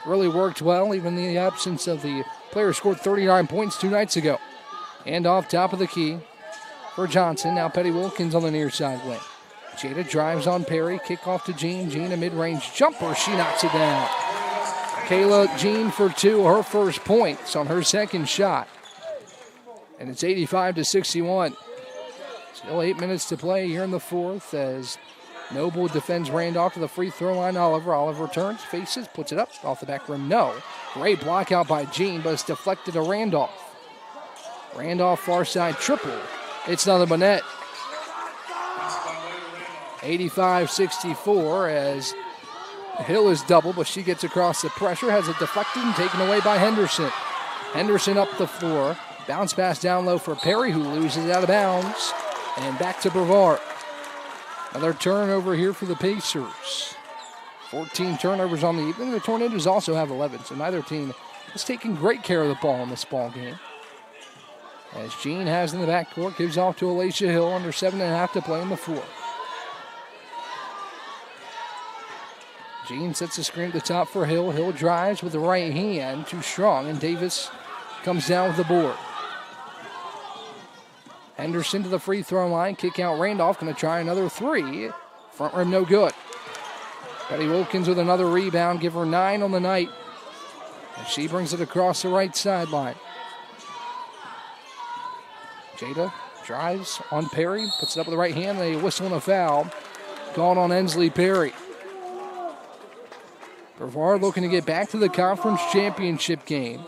S1: really worked well, even in the absence of the player who scored 39 points 2 nights ago. And off top of the key for Johnson. Now Petty Wilkins on the near side wing. Jada drives on Perry. Kickoff to Jean. Jean, a mid-range jumper. She knocks it down. Kayla Jean for 2, her first points on her second shot. And it's 85-61. Still 8 minutes to play here in the fourth as Noble defends Randolph to the free throw line. Oliver turns, faces, puts it up off the back rim. No. Great block out by Jean, but it's deflected to Randolph. Randolph far side triple. It's nothing but net. 85-64 as Hill is double, but she gets across the pressure, has it deflected and taken away by Henderson. Henderson up the floor. Bounce pass down low for Perry, who loses it out of bounds. And back to Brevard. Another turnover here for the Pacers. 14 turnovers on the evening. The Tornadoes also have 11, so neither team is taking great care of the ball in this ball game. As Jean has in the backcourt, gives off to Alicia Hill, under 7.5 to play in the fourth. Jean sets the screen at the top for Hill. Hill drives with the right hand, too strong, and Davis comes down with the board. Henderson to the free throw line, kick out Randolph, going to try another 3. Front rim no good. Petty Wilkins with another rebound, give her 9 on the night. And she brings it across the right sideline. Jada drives on Perry, puts it up with the right hand, they whistle and a foul. Called on Ensley Perry. Brevard looking to get back to the conference championship game.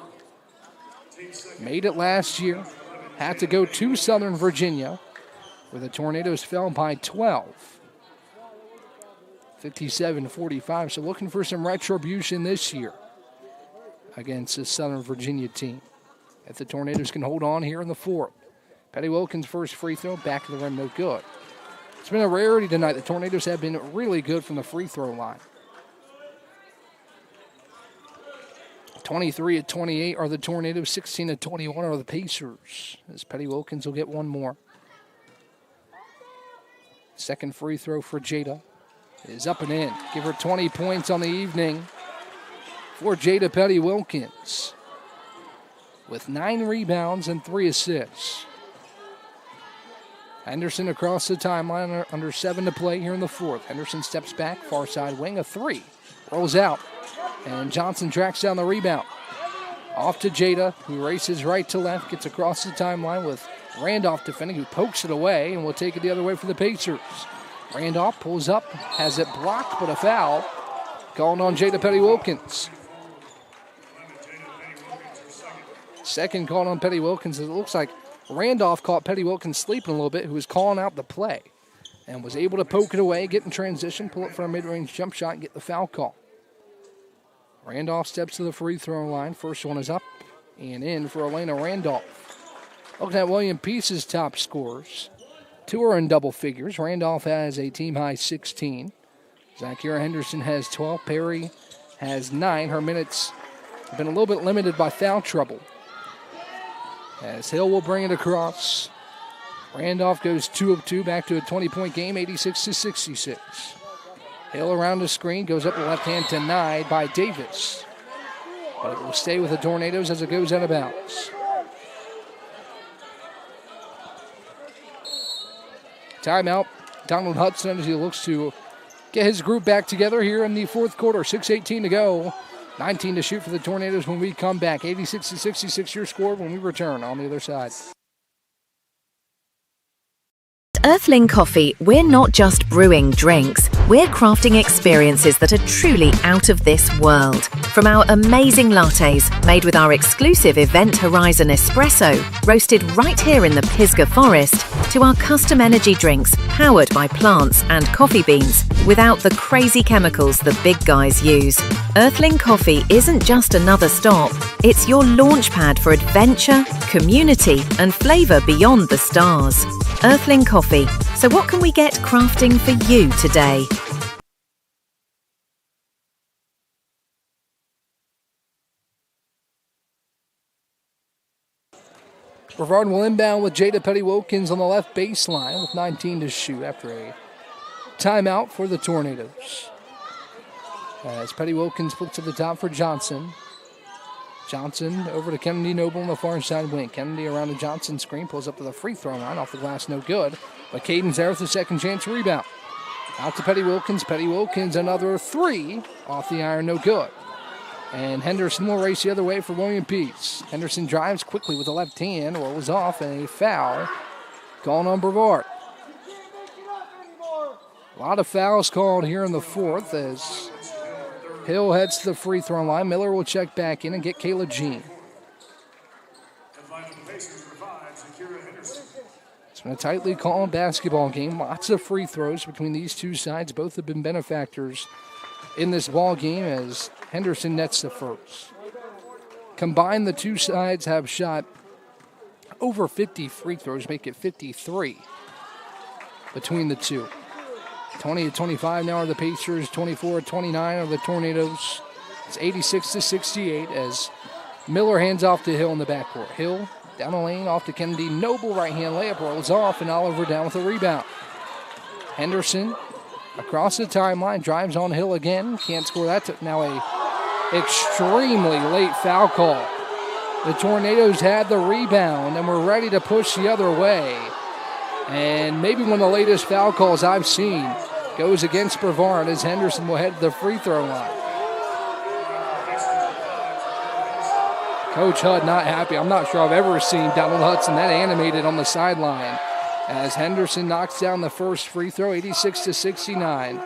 S1: Made it last year. Had to go to Southern Virginia, where the Tornadoes fell by 12. 57-45, so looking for some retribution this year against this Southern Virginia team. If the Tornadoes can hold on here in the fourth. Petty Wilkins' first free throw, back of the rim, no good. It's been a rarity tonight. The Tornadoes have been really good from the free throw line. 23-28 are the Tornadoes, 16-21 are the Pacers, as Petty Wilkins will get one more. Second free throw for Jada is up and in. Give her 20 points on the evening for Jada Petty Wilkins, with 9 rebounds and 3 assists. Henderson across the timeline, under 7 to play here in the fourth. Henderson steps back, far side wing, a 3. Rolls out, and Johnson tracks down the rebound. Off to Jada, who races right to left, gets across the timeline with Randolph defending, who pokes it away, and will take it the other way for the Pacers. Randolph pulls up, has it blocked, but a foul. Called on Jada Petty Wilkins. Second called on Petty Wilkins. It looks like Randolph caught Petty Wilkins sleeping a little bit, who was calling out the play, and was able to poke it away, get in transition, pull it for a mid-range jump shot, and get the foul call. Randolph steps to the free throw line. First one is up and in for Elena Randolph. Looking at William Peace's top scorers. 2 are in double figures. Randolph has a team-high 16. Zakira Henderson has 12. Perry has 9. Her minutes have been a little bit limited by foul trouble. As Hill will bring it across. Randolph goes 2 of 2, back to a 20-point game, 86-66. Hill around the screen, goes up the left hand, denied by Davis. But it will stay with the Tornadoes as it goes out of bounds. Timeout. Donald Hudson as he looks to get his group back together here in the fourth quarter. 6:18 to go. 19 to shoot for the Tornadoes when we come back. 86-66 your score when we return on the other side.
S8: Earthling Coffee, we're not just brewing drinks, we're crafting experiences that are truly out of this world. From our amazing lattes, made with our exclusive Event Horizon espresso, roasted right here in the Pisgah Forest, to our custom energy drinks, powered by plants and coffee beans, without the crazy chemicals the big guys use. Earthling Coffee isn't just another stop, it's your launchpad for adventure, community, and flavour beyond the stars. Earthling Coffee, So what can we get crafting for you today?
S1: Brevard will inbound with Jada Petty-Wilkins on the left baseline with 19 to shoot after a timeout for the Tornadoes. As Petty-Wilkins flips to the top for Johnson. Johnson over to Kennedy Noble on the far side wing. Kennedy around the Johnson screen, pulls up to the free throw line, off the glass, no good. But Caden's there with the second chance rebound. Out to Petty-Wilkins. Petty-Wilkins, another three, off the iron, no good. And Henderson will race the other way for William Peace. Henderson drives quickly with the left hand, rolls off, and a foul called on Brevard. A lot of fouls called here in the fourth as Hill heads to the free throw line. Miller will check back in and get Kayla Jean. It's been a tightly called basketball game. Lots of free throws between these two sides. Both have been benefactors in this ball game as Henderson nets the first. Combined, the two sides have shot over 50 free throws, make it 53 between the two. 20-25 now are the Pacers, 24-29 are the Tornadoes. It's 86-68 as Miller hands off to Hill in the backcourt. Hill down the lane, off to Kennedy. Noble right-hand layup rolls off, and Oliver down with a rebound. Henderson across the timeline, drives on Hill again. Can't score. That's now a extremely late foul call. The Tornadoes had the rebound and were ready to push the other way. And maybe one of the latest foul calls I've seen goes against Brevard as Henderson will head to the free throw line. Coach Hudd not happy. I'm not sure I've ever seen Donald Hudson that animated on the sideline as Henderson knocks down the first free throw, 86-69.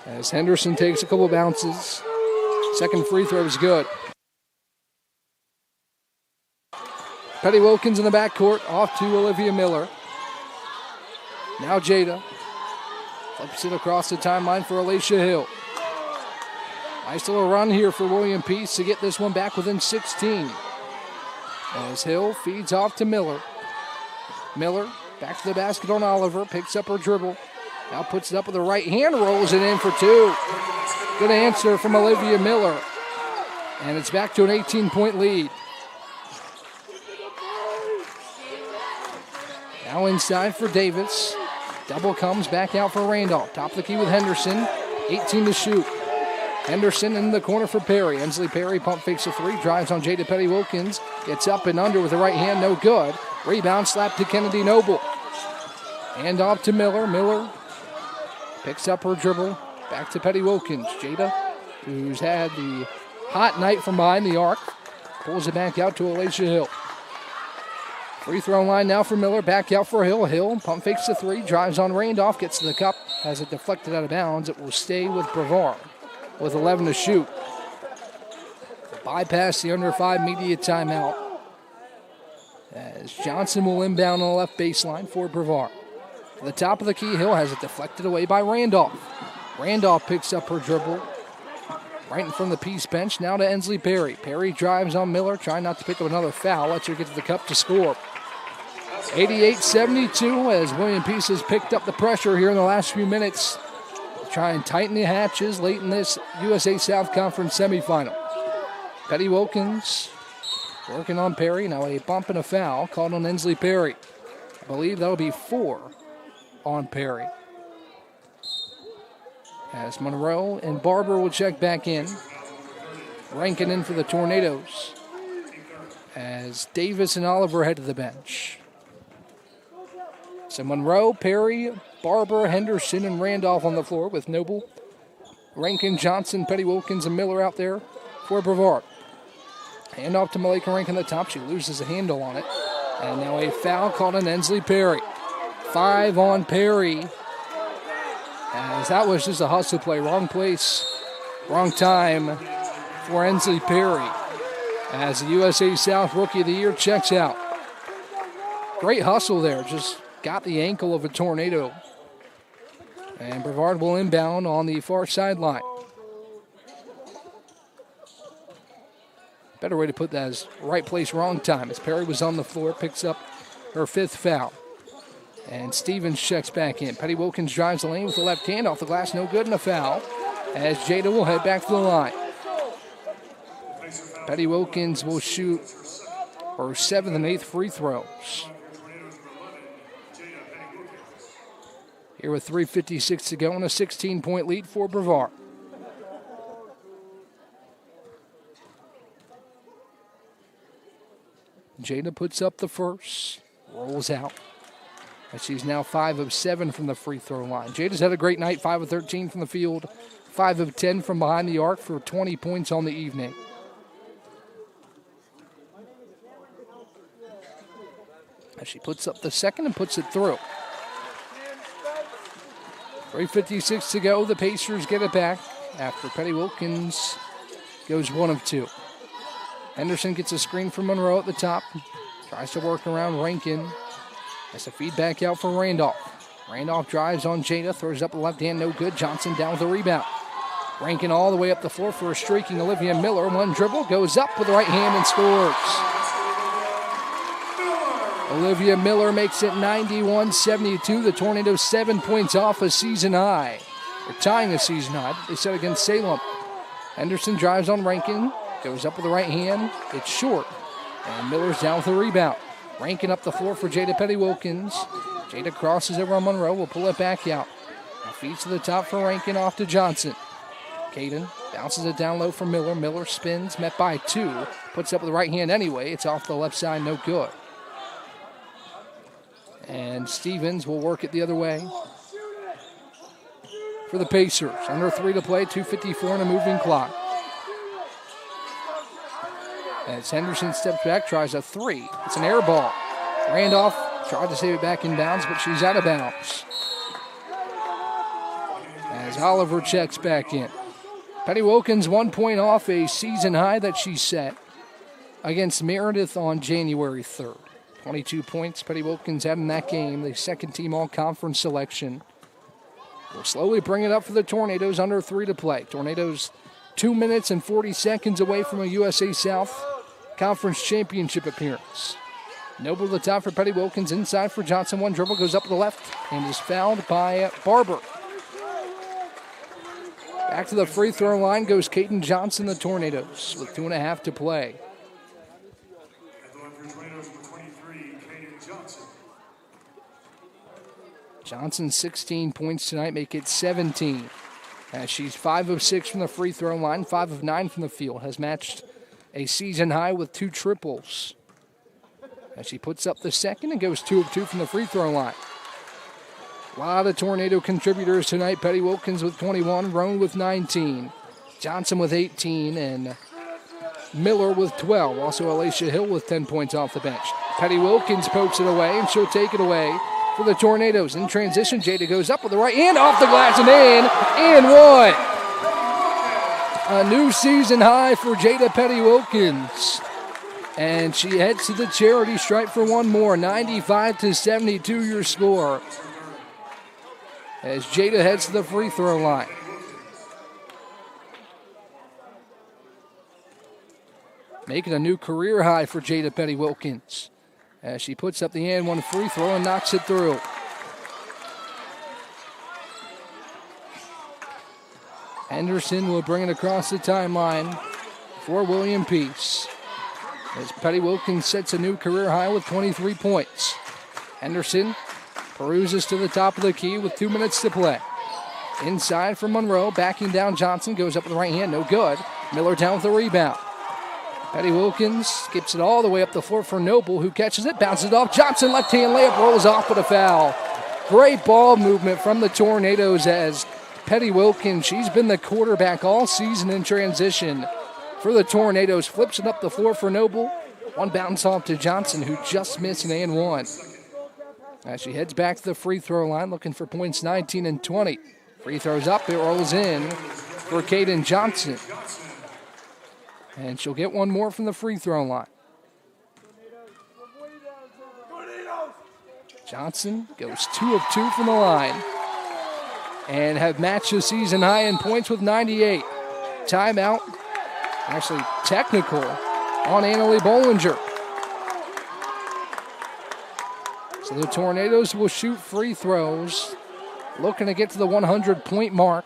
S1: As Henderson takes a couple bounces. Second free throw is good. Petty-Wilkins in the backcourt, off to Olivia Miller. Now Jada. Flips it across the timeline for Alicia Hill. Nice little run here for William Peace to get this one back within 16. As Hill feeds off to Miller. Miller back to the basket on Oliver, picks up her dribble. Now puts it up with the right hand, rolls it in for two. Good answer from Olivia Miller. And it's back to an 18-point lead. Now inside for Davis. Double comes back out for Randolph. Top of the key with Henderson. 18 to shoot. Henderson in the corner for Perry. Ensley Perry pump fakes a three. Drives on Jada Petty-Wilkins. Gets up and under with the right hand. No good. Rebound slap to Kennedy Noble. Hand off to Miller. Miller picks up her dribble. Back to Petty-Wilkins. Jada, who's had the hot night from behind the arc, pulls it back out to Alicia Hill. Free throw line now for Miller. Back out for Hill. Hill pump fakes the three. Drives on Randolph. Gets to the cup. Has it deflected out of bounds. It will stay with Brevard with 11 to shoot. Bypass the under 5 media timeout as Johnson will inbound on the left baseline for Brevard. To the top of the key, Hill has it deflected away by Randolph. Randolph picks up her dribble right in front of the Peace bench. Now to Ensley Perry. Perry drives on Miller, trying not to pick up another foul. Lets her get to the cup to score. 88-72 as William Peace has picked up the pressure here in the last few minutes. Try and tighten the hatches late in this USA South Conference semifinal. Petty-Wilkins working on Perry. Now a bump and a foul called on Ensley Perry. I believe that'll be 4 on Perry. As Monroe and Barber will check back in. Rankin in for the Tornadoes. As Davis and Oliver head to the bench. So Monroe, Perry, Barber, Henderson, and Randolph on the floor with Noble, Rankin, Johnson, Petty-Wilkins, and Miller out there for Brevard. Hand off to Malika Rankin at the top. She loses a handle on it. And now a foul called on Ensley Perry. 5 on Perry. As that was just a hustle play. Wrong place, wrong time for Ensley Perry. As the USA South Rookie of the Year checks out. Great hustle there. Just got the ankle of a Tornado. And Brevard will inbound on the far sideline. Better way to put that is right place, wrong time. As Perry was on the floor, picks up her 5th foul. And Stevens checks back in. Petty Wilkins drives the lane with the left hand off the glass. No good, and a foul. As Jada will head back to the line. Petty Wilkins will shoot her 7th and 8th free throws. Here with 3:56 to go and a 16-point lead for Brevard. Jada puts up the first, rolls out. And she's now 5 of 7 from the free throw line. Jada's had a great night, 5 of 13 from the field, 5 of 10 from behind the arc for 20 points on the evening. As she puts up the second and puts it through. 3:56 to go. The Pacers get it back after Petty Wilkins goes 1 of 2. Henderson gets a screen from Monroe at the top. Tries to work around Rankin. Has a feedback out for Randolph. Randolph drives on Jada. Throws up the left hand. No good. Johnson down with the rebound. Rankin all the way up the floor for a streaking Olivia Miller. One dribble. Goes up with the right hand and scores. Olivia Miller makes it 91-72. The Tornadoes 7 points off a season high. They're tying a season high. They set against Salem. Henderson drives on Rankin. Goes up with the right hand. It's short. And Miller's down with the rebound. Rankin up the floor for Jada Petty Wilkins. Jada crosses over on Monroe. Will pull it back out. Now feeds to the top for Rankin off to Johnson. Caden bounces it down low for Miller. Miller spins. Met by 2. Puts up with the right hand anyway. It's off the left side. No good. And Stevens will work it the other way for the Pacers. Under 3 to play, 2:54 and a moving clock. As Henderson steps back, tries a 3. It's an air ball. Randolph tried to save it back in bounds, but she's out of bounds. As Oliver checks back in. Petty Wilkins 1 point off a season high that she set against Meredith on January 3rd. 22 points Petty Wilkins had in that game, the second team all-conference selection. We'll slowly bring it up for the Tornadoes, under 3 to play. Tornadoes 2 minutes and 40 seconds away from a USA South Conference Championship appearance. Noble to the top for Petty Wilkins, inside for Johnson. One dribble, goes up to the left and is fouled by Barber. Back to the free throw line goes Caden Johnson, the Tornadoes, with 2.5 to play. Johnson 16 points tonight, make it 17. As she's 5 of 6 from the free throw line, 5 of 9 from the field. Has matched a season high with 2 triples. As she puts up the second and goes 2 of 2 from the free throw line. A lot of Tornado contributors tonight. Petty Wilkins with 21, Roan with 19, Johnson with 18, and Miller with 12. Also Alicia Hill with 10 points off the bench. Petty Wilkins pokes it away, and she'll take it away for the Tornadoes. In transition, Jada goes up with the right hand, off the glass and in, and one. A new season high for Jada Petty Wilkins. And she heads to the charity stripe for one more. 95-72 your score. As Jada heads to the free throw line. Making a new career high for Jada Petty Wilkins. As she puts up the and one free throw and knocks it through. Henderson will bring it across the timeline for William Peace. As Petty Wilkins sets a new career high with 23 points. Henderson peruses to the top of the key with 2 minutes to play. Inside for Monroe, backing down Johnson, goes up with the right hand, no good. Miller down with the rebound. Petty Wilkins skips it all the way up the floor for Noble, who catches it, bounces it off. Johnson, left-hand layup, rolls off with a foul. Great ball movement from the Tornadoes as Petty Wilkins, she's been the quarterback all season in transition for the Tornadoes. Flips it up the floor for Noble. One bounce off to Johnson, who just missed an and one. As she heads back to the free throw line, looking for points 19 and 20. Free throws up, it rolls in for Caden Johnson. And she'll get one more from the free throw line. Johnson goes 2 of 2 from the line. And have matched the season high in points with 98. Timeout. Actually, technical on Annalie Bollinger. So the Tornadoes will shoot free throws, looking to get to the 100-point mark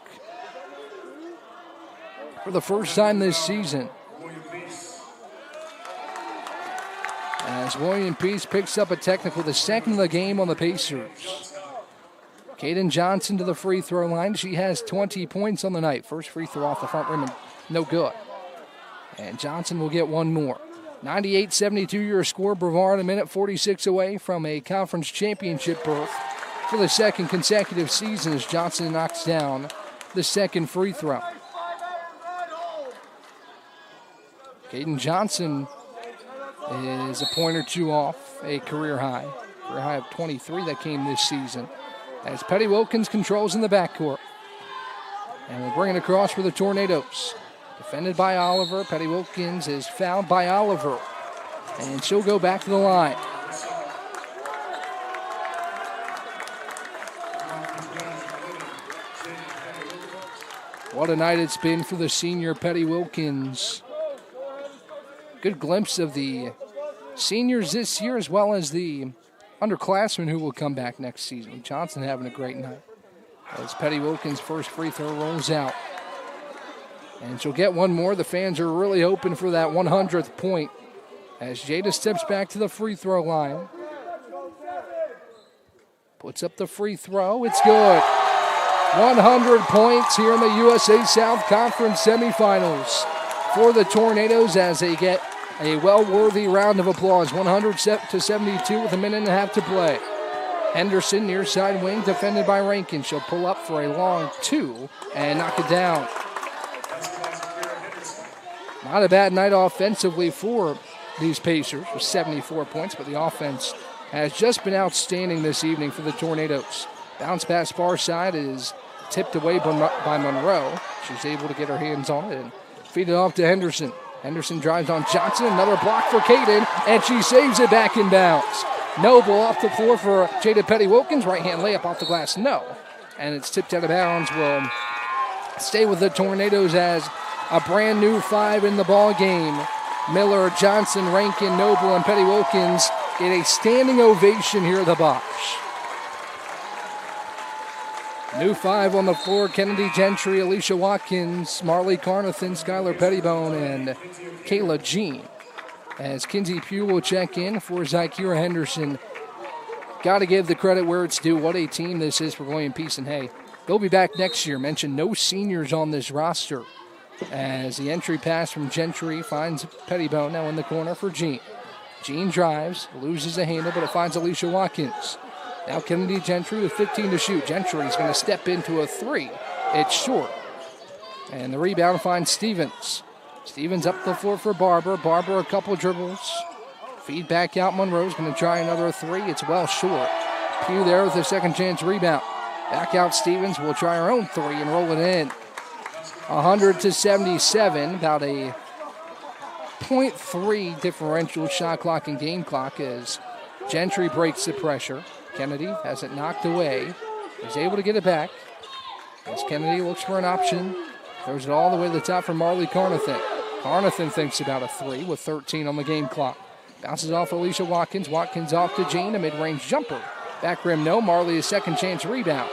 S1: for the first time this season. As William Peace picks up a technical, the second of the game on the Pacers. Kaden Johnson to the free throw line. She has 20 points on the night. First free throw off the front rim, no good. And Johnson will get one more. 98-72 your score. Brevard a minute 46 away from a conference championship berth for the second consecutive season as Johnson knocks down the second free throw. Kaden Johnson is a point or two off a career high of 23 that came this season. As Petty Wilkins controls in the backcourt. And we'll bring it across for the Tornadoes. Defended by Oliver. Petty Wilkins is fouled by Oliver. And she'll go back to the line. What a night it's been for the senior Petty Wilkins. Good glimpse of the seniors this year as well as the underclassmen who will come back next season. Johnson having a great night. As Petty Wilkins' first free throw rolls out. And she'll get one more. The fans are really hoping for that 100th point. As Jada steps back to the free throw line. Puts up the free throw. It's good. 100 points here in the USA South Conference semifinals for the Tornadoes as they get a well-worthy round of applause. 100-72 with a minute and a half to play. Henderson near side wing, defended by Rankin. She'll pull up for a long two and knock it down. Not a bad night offensively for these Pacers with 74 points, but the offense has just been outstanding this evening for the Tornadoes. Bounce pass far side is tipped away by Monroe. She's able to get her hands on it and feed it off to Henderson. Henderson drives on Johnson, another block for Kaden, and she saves it back in bounds. Noble off the floor for Jada Petty Wilkins. Right hand layup off the glass, no. And it's tipped out of bounds. Will stay with the Tornadoes as a brand new 5 in the ball game. Miller, Johnson, Rankin, Noble, and Petty Wilkins get a standing ovation here at the Bosch. New 5 on the floor, Kennedy Gentry, Alicia Watkins, Marley Carnathan, Skylar Pettibone, and Kayla Jean. As Kinsey Pugh will check in for Zykira Henderson. Got to give the credit where it's due. What a team this is for William Peace. And hey, they'll be back next year. Mentioned no seniors on this roster. As the entry pass from Gentry finds Pettibone now in the corner for Jean. Jean drives, loses a handle, but it finds Alicia Watkins. Now Kennedy Gentry with 15 to shoot. Gentry is going to step into a 3. It's short. And the rebound finds Stevens. Stevens up the floor for Barber. Barber a couple dribbles. Feed back out. Monroe's going to try another 3. It's well short. Pugh there with a second chance rebound. Back out Stevens will try her own 3 and roll it in. 100-77, about a 0.3 differential shot clock and game clock as Gentry breaks the pressure. Kennedy has it knocked away. He's able to get it back. As Kennedy looks for an option, throws it all the way to the top for Marley Carnathan. Carnathan thinks about a 3 with 13 on the game clock. Bounces off Alicia Watkins. Watkins off to Jean, a mid-range jumper. Back rim, no. Marley a second chance rebound.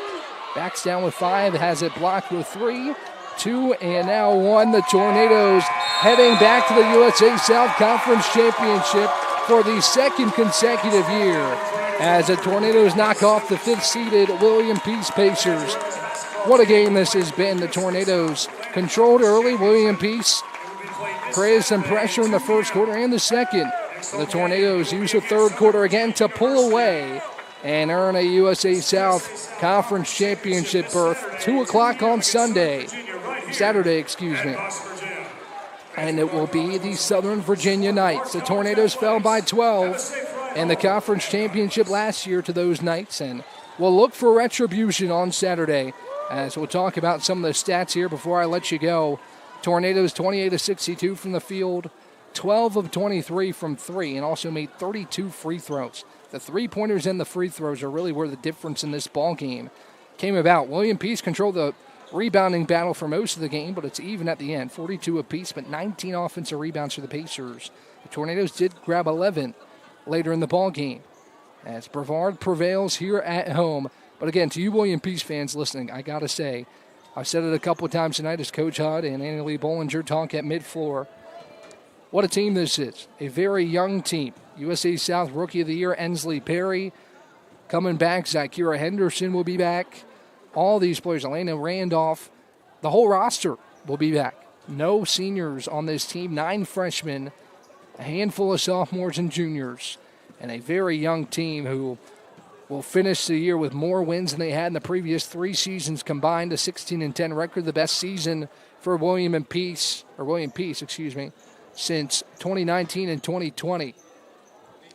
S1: Backs down with 5, has it blocked with 3. 2 and now 1. The Tornadoes heading back to the USA South Conference Championship for the second consecutive year as the Tornadoes knock off the 5th-seeded William Peace Pacers. What a game this has been. The Tornadoes controlled early. William Peace created some pressure in the first quarter and the second. The Tornadoes use the third quarter again to pull away and earn a USA South Conference Championship berth. 2 o'clock on Saturday, And it will be the Southern Virginia Knights. The Tornadoes fell by 12 in the conference championship last year to those Knights, and we'll look for retribution on Saturday. As we'll talk about some of the stats here before I let you go. Tornadoes 28-62 from the field, 12 of 23 from 3, and also made 32 free throws. The three-pointers and the free throws are really where the difference in this ball game came about. William Peace controlled the rebounding battle for most of the game, but it's even at the end. 42 apiece, but 19 offensive rebounds for the Pacers. The Tornadoes did grab 11 later in the ball game as Brevard prevails here at home. But again, to you William Peace fans listening, I got to say, I've said it a couple of times tonight as Coach Hudd and Annie Lee Bollinger talk at mid-floor. What a team this is. A very young team. USA South Rookie of the Year, Ensley Perry, coming back. Zakira Henderson will be back. All these players, Elena Randolph, the whole roster will be back. No seniors on this team, 9 freshmen, a handful of sophomores and juniors, and a very young team who will finish the year with more wins than they had in the previous 3 seasons combined, a 16-10 record, the best season for William Peace, since 2019 and 2020.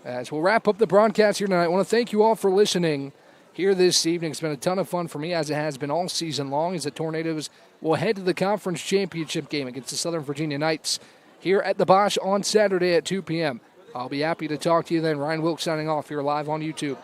S1: As we'll wrap up the broadcast here tonight, I want to thank you all for listening here this evening. It's been a ton of fun for me, as it has been all season long, as the Tornadoes will head to the conference championship game against the Southern Virginia Knights here at the Bosch on Saturday at 2 p.m. I'll be happy to talk to you then. Ryan Wilkes signing off here live on YouTube.